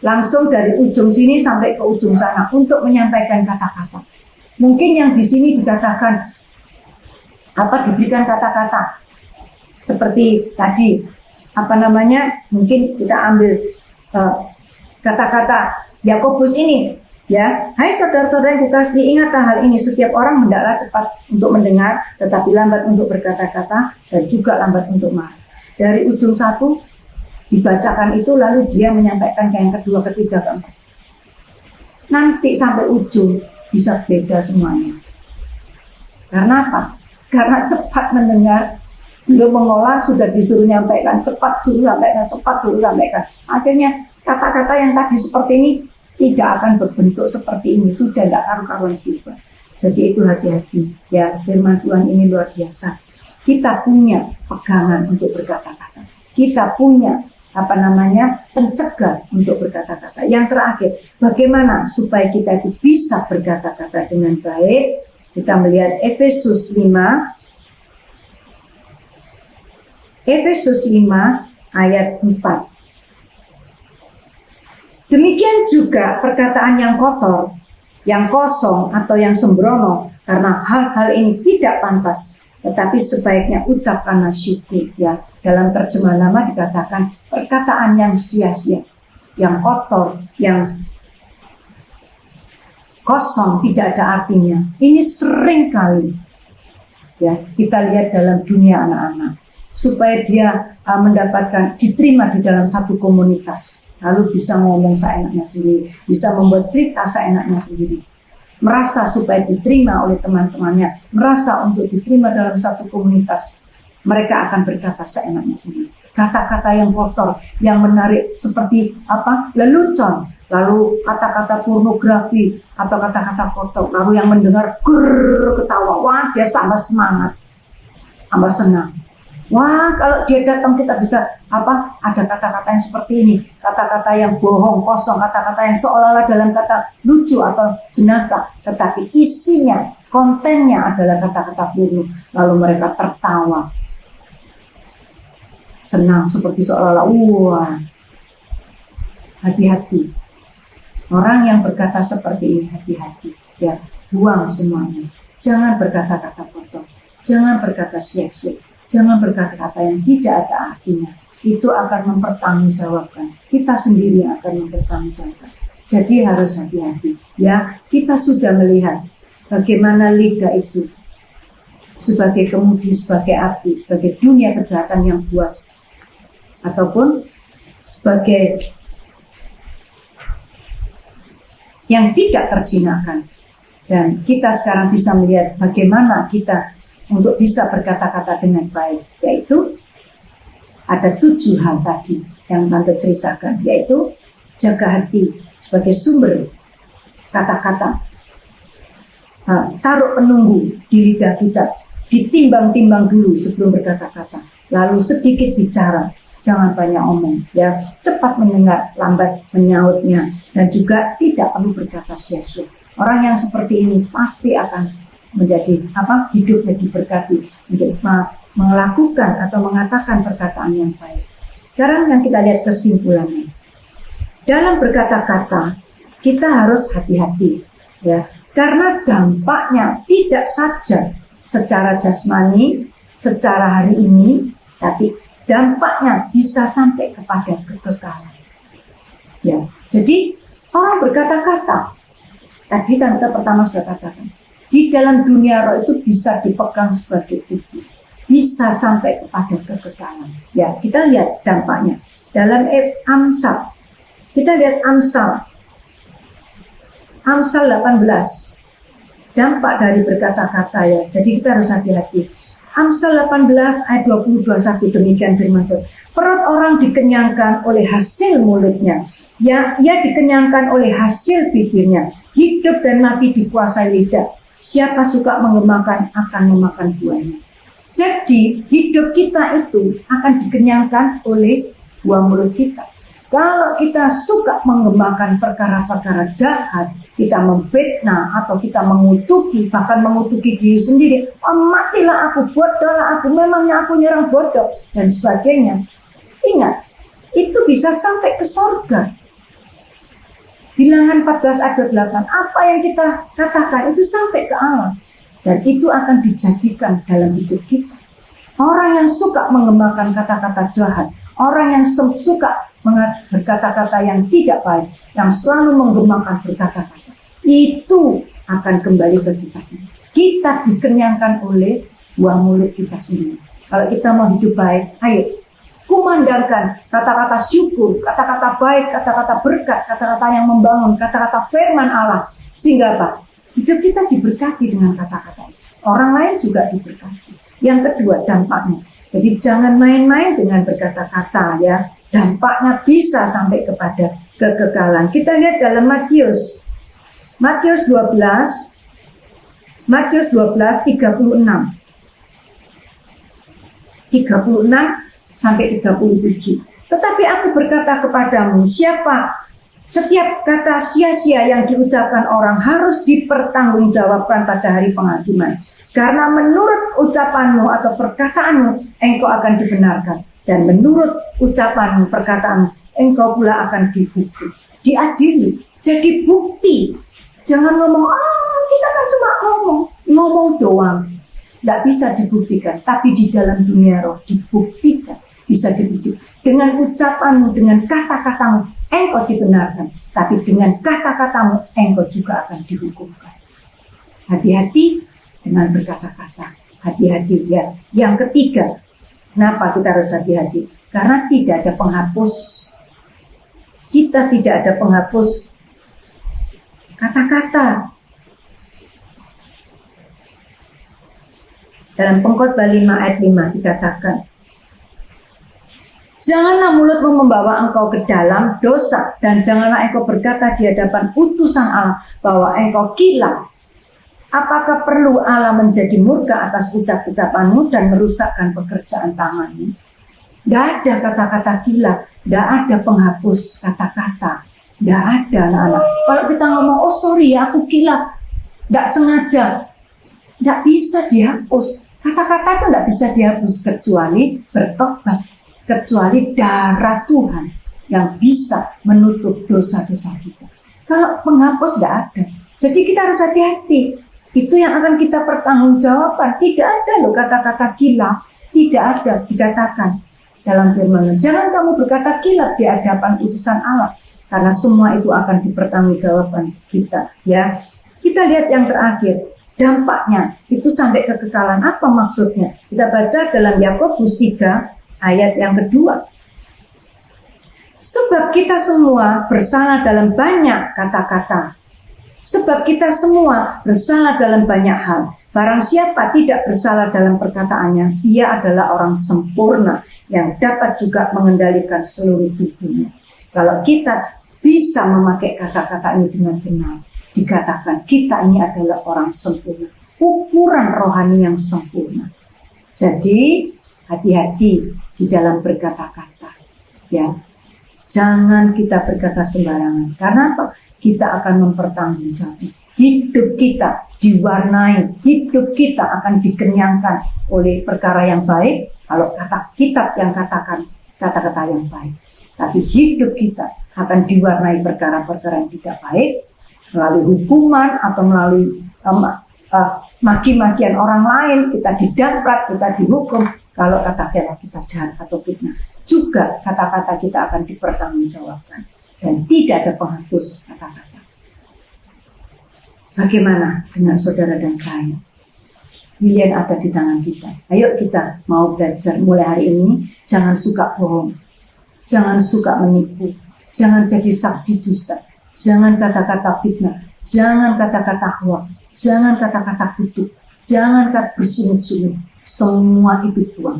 langsung dari ujung sini sampai ke ujung sana untuk menyampaikan kata-kata. Mungkin yang di sini dikatakan diberikan kata-kata seperti tadi mungkin kita ambil kata-kata Yakobus ini ya. Hai saudara-saudara yang kukasihi, ingatlah hal ini, setiap orang hendaklah cepat untuk mendengar, tetapi lambat untuk berkata-kata, dan juga lambat untuk marah. Dari ujung satu dibacakan itu, lalu dia menyampaikan ke yang kedua, ketiga, keempat. Nanti sampai ujung bisa beda semuanya. Karena apa? Karena cepat mendengar, belum mengolah, sudah disuruh nyampaikan, cepat suruh sampaikan, cepat suruh sampaikan. Akhirnya kata-kata yang tadi seperti ini tidak akan berbentuk seperti ini, sudah tidak karu-karuan juga. Jadi itu hati-hati ya, firman Tuhan ini luar biasa. Kita punya pegangan untuk berkata-kata, kita punya pencegah untuk berkata-kata. Yang terakhir, bagaimana supaya kita itu bisa berkata-kata dengan baik? Kita melihat Efesus 5 ayat 4. Demikian juga perkataan yang kotor, yang kosong atau yang sembrono, karena hal-hal ini tidak pantas, tetapi sebaiknya ucapkanlah syukur ya. Dalam terjemahan lama dikatakan perkataan yang sia-sia, yang kotor, yang kosong, tidak ada artinya. Ini sering kali ya kita lihat dalam dunia anak-anak, supaya dia mendapatkan diterima di dalam satu komunitas, lalu bisa ngomong seenaknya sendiri, bisa membuat cerita seenaknya sendiri, merasa supaya diterima oleh teman-temannya, merasa untuk diterima dalam satu komunitas, mereka akan berkata seenaknya sendiri. Kata-kata yang kotor, yang menarik seperti lelucon, lalu kata-kata pornografi atau kata-kata kotor, lalu yang mendengar ketawa, wah dia tambah semangat, tambah senang. Wah, kalau dia datang kita bisa ada kata-kata yang seperti ini, kata-kata yang bohong, kosong, kata-kata yang seolah-olah dalam kata lucu atau jenaka, tetapi isinya, kontennya adalah kata-kata buruk, lalu mereka tertawa, senang, seperti seolah-olah wah. Hati-hati, orang yang berkata seperti ini, hati-hati ya, buang semuanya. Jangan berkata-kata kotor, jangan berkata sia-sia, jangan berkata-kata yang tidak ada artinya. Itu akan mempertanggungjawabkan, kita sendiri akan mempertanggungjawabkan. Jadi harus hati-hati ya. Kita sudah melihat bagaimana liga itu sebagai kemudi, sebagai api, sebagai dunia kejahatan yang buas, ataupun sebagai yang tidak terjinakkan. Dan kita sekarang bisa melihat bagaimana kita untuk bisa berkata-kata dengan baik, yaitu ada 7 hal tadi yang Tante ceritakan, yaitu jaga hati sebagai sumber kata-kata, taruh penunggu di lidah kita, ditimbang-timbang dulu sebelum berkata-kata, lalu sedikit bicara, jangan banyak omong ya, cepat mendengar, lambat menyautnya, dan juga tidak perlu berkata sia-sia. Orang yang seperti ini pasti akan menjadi hidupnya diberkati untuk melakukan atau mengatakan perkataan yang baik. Sekarang yang kita lihat kesimpulannya. Dalam berkata-kata kita harus hati-hati ya, karena dampaknya tidak saja secara jasmani, secara hari ini, tapi dampaknya bisa sampai kepada kekekalan. Ya, jadi orang berkata-kata, tadi Tante pertama sudah katakan, di dalam dunia roh itu bisa dipegang sebagai tubuh, bisa sampai kepada kekekalan. Ya, kita lihat dampaknya dalam Amsal. Kita lihat Amsal 18. Dampak dari berkata-kata ya. Jadi kita harus hati-hati. Amsal 18 ayat 20-21 demikian firman Tuhan. Perut orang dikenyangkan oleh hasil mulutnya. Ya, ia dikenyangkan oleh hasil bibirnya. Hidup dan mati dikuasai lidah. Siapa suka mengemakan akan memakan buahnya. Jadi hidup kita itu akan dikenyangkan oleh buah mulut kita. Kalau kita suka mengembangkan perkara-perkara jahat, kita memfitnah atau kita mengutuki, bahkan mengutuki diri sendiri, matilah aku, bodohlah aku, memangnya aku nyerang bodoh, dan sebagainya. Ingat, itu bisa sampai ke surga. Bilangan 14 ayat 8, apa yang kita katakan itu sampai ke Allah. Dan itu akan dijadikan dalam hidup kita. Orang yang suka mengembangkan kata-kata jahat, orang yang suka berkata-kata yang tidak baik, yang selalu mengembangkan berkata-kata, itu akan kembali ke kita sendiri. Kita dikenyangkan oleh buah mulut kita sendiri. Kalau kita mau hidup baik, ayo kumandangkan kata-kata syukur, kata-kata baik, kata-kata berkat, kata-kata yang membangun, kata-kata firman Allah. Sehingga apa? Hidup kita diberkati dengan kata-kata itu. Orang lain juga diberkati. Yang kedua, dampaknya. Jadi jangan main-main dengan berkata-kata ya. Dampaknya bisa sampai kepada kekekalan. Kita lihat dalam Matius 12 36 sampai 37. Tetapi aku berkata kepadamu, setiap kata sia-sia yang diucapkan orang harus dipertanggungjawabkan pada hari penghakiman. Karena menurut ucapanmu atau perkataanmu engkau akan dibenarkan, dan menurut ucapanmu, perkataanmu, engkau pula akan dihukum, diadili. Jadi bukti. Jangan ngomong, kita kan cuma ngomong doang. Tidak bisa dibuktikan, tapi di dalam dunia roh dibuktikan, bisa dibuktikan. Dengan ucapanmu, dengan kata-katamu, engkau dibenarkan, tapi dengan kata-katamu, engkau juga akan dihukumkan. Hati-hati dengan berkata-kata, hati-hati ya. Yang ketiga, kenapa kita harus hati-hati? Karena tidak ada penghapus. Kita tidak ada penghapus kata-kata. Dalam Pengkhotbah 5 ayat 5 dikatakan, janganlah mulutmu membawa engkau ke dalam dosa, dan janganlah engkau berkata di hadapan utusan Allah bahwa engkau gila. Apakah perlu Allah menjadi murka atas ucap-ucapanmu dan merusakkan pekerjaan tanganmu? Tidak ada kata-kata gila, tidak ada penghapus kata-kata, tidak ada anak-anak. Kalau kita ngomong, oh sorry ya aku gila, tidak sengaja, tidak bisa dihapus. Kata-kata itu tidak bisa dihapus kecuali bertobat, kecuali darah Tuhan yang bisa menutup dosa-dosa kita. Kalau penghapus tidak ada. Jadi kita harus hati-hati. Itu yang akan kita pertanggungjawabkan. Tidak ada loh kata-kata gila, tidak ada dikatakan dalam firman. Jangan kamu berkata gila di hadapan utusan Allah, karena semua itu akan dipertanggungjawabkan kita. Ya, kita lihat yang terakhir, dampaknya itu sampai kekekalan. Apa maksudnya? Kita baca dalam Yakobus 3 ayat yang kedua. Sebab kita semua bersalah dalam banyak kata-kata. Sebab kita semua bersalah dalam banyak hal. Barang siapa tidak bersalah dalam perkataannya, ia adalah orang sempurna yang dapat juga mengendalikan seluruh tubuhnya. Kalau kita bisa memakai kata-kata ini dengan benar, dikatakan kita ini adalah orang sempurna, ukuran rohani yang sempurna. Jadi hati-hati di dalam berkata-kata, ya. Jangan kita berkata sembarangan. Karena apa? Kita akan mempertanggungjawabkan. Hidup kita diwarnai, hidup kita akan dikenyangkan oleh perkara yang baik. Kalau kata kitab yang katakan kata-kata yang baik, tapi hidup kita akan diwarnai perkara-perkara yang tidak baik, melalui hukuman atau melalui maki-makian orang lain. Kita didamprat, kita dihukum. Kalau kata-kata kita jahat atau fitnah, juga kata-kata kita akan dipertanggungjawabkan dan tidak ada penghapus kata-kata. Bagaimana dengan saudara dan saya? Pilihan ada di tangan kita. Ayo kita mau belajar mulai hari ini. Jangan suka bohong, jangan suka menipu, jangan jadi saksi dusta, jangan kata-kata fitnah, jangan kata-kata hoak, jangan kata-kata kutuk, jangan kata bersungut-sungut. Semua itu buang.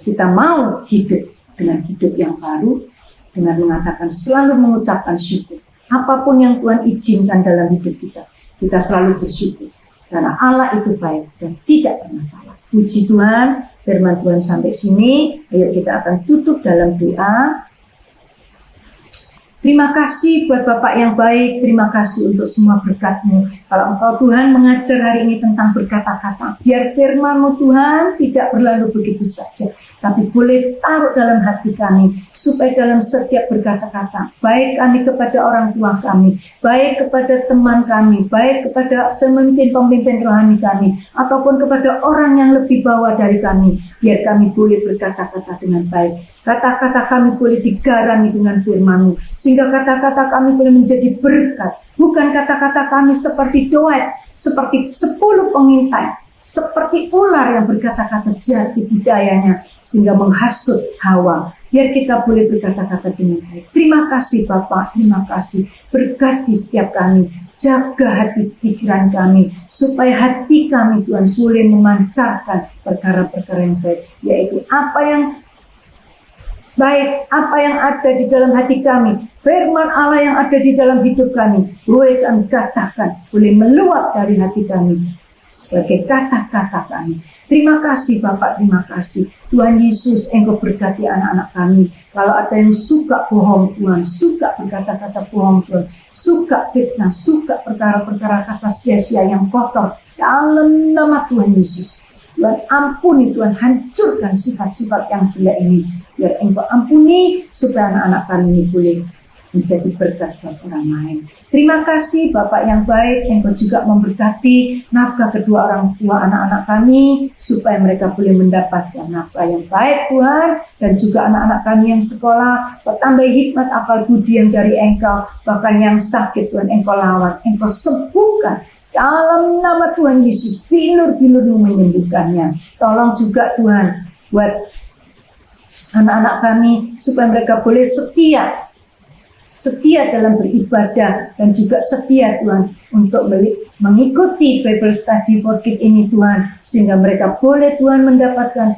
Kita mau hidup dengan hidup yang baru, dengan mengatakan selalu mengucapkan syukur. Apapun yang Tuhan izinkan dalam hidup kita, kita selalu bersyukur. Karena Allah itu baik dan tidak pernah salah. Puji Tuhan, firman Tuhan sampai sini. Ayo kita akan tutup dalam doa. Terima kasih buat Bapak yang baik, terima kasih untuk semua berkat-Mu. Kalau Engkau Tuhan mengajar hari ini tentang berkata-kata, biar firman-Mu Tuhan tidak berlalu begitu saja, tapi boleh taruh dalam hati kami, supaya dalam setiap berkata-kata, baik kami kepada orang tua kami, baik kepada teman kami, baik kepada pemimpin-pemimpin rohani kami, ataupun kepada orang yang lebih bawah dari kami, biar kami boleh berkata-kata dengan baik. Kata-kata kami boleh digarami dengan firman-Mu, sehingga kata-kata kami boleh menjadi berkat. Bukan kata-kata kami seperti doet, seperti 10 pengintai, seperti ular yang berkata-kata jahat di budayanya, sehingga menghasut Hawa. Biar kita boleh berkata-kata dengan baik. Terima kasih Bapak, terima kasih. Berkati setiap kami, jaga hati pikiran kami, supaya hati kami Tuhan boleh memancarkan perkara-perkara yang baik, yaitu apa yang baik, apa yang ada di dalam hati kami, firman Allah yang ada di dalam hidup kami, boleh kami katakan, boleh meluap dari hati kami sebagai kata-kata kami. Terima kasih Bapak, terima kasih Tuhan Yesus. Engkau berkati anak-anak kami. Kalau ada yang suka bohong Tuhan, suka berkata-kata bohong Tuhan, suka fitnah, suka perkara-perkara kata sia-sia yang kotor, dalam nama Tuhan Yesus, Tuhan ampuni, Tuhan hancurkan sifat-sifat yang jelek ini. Biar Engkau ampuni, supaya anak-anak kami ini boleh menjadi berkat buat orang lain. Terima kasih Bapak yang baik. Engkau juga memberkati nafkah kedua orang tua anak-anak kami, supaya mereka boleh mendapatkan nafkah yang baik Tuhan. Dan juga anak-anak kami yang sekolah, bertambah hikmat akal budi yang dari Engkau. Bahkan yang sakit Tuhan Engkau lawan, Engkau sembuhkan. Dalam nama Tuhan Yesus, bilur-bilur-Mu menyembuhkannya. Tolong juga Tuhan buat anak-anak kami, supaya mereka boleh setia dalam beribadah, dan juga setia Tuhan untuk mengikuti Bible Study for Kids ini Tuhan, sehingga mereka boleh Tuhan mendapatkan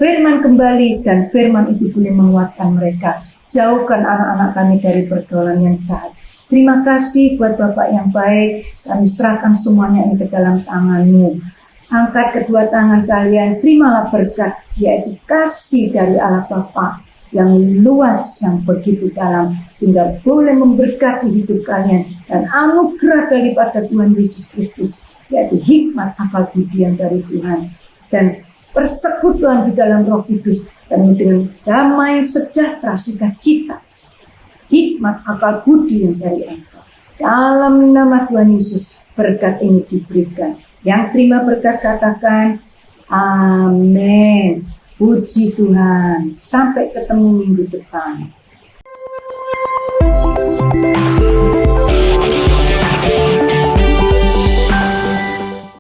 firman kembali, dan firman itu boleh menguatkan mereka. Jauhkan anak-anak kami dari pergaulan yang jahat. Terima kasih buat Bapak yang baik, kami serahkan semuanya ini ke dalam tangan-Mu. Angkat kedua tangan kalian, terimalah berkat, yaitu kasih dari Allah Bapa yang luas, yang begitu dalam, sehingga boleh memberkati hidup kalian, dan anugerah daripada Tuhan Yesus Kristus, yaitu hikmat akal budi yang dari Tuhan, dan persekutuan di dalam Roh Kudus, dan dengan damai sejahtera sukacita, hikmat akal budi yang dari Engkau. Dalam nama Tuhan Yesus berkat ini diberikan. Yang terima berkat katakan amin. Puji Tuhan. Sampai ketemu minggu depan.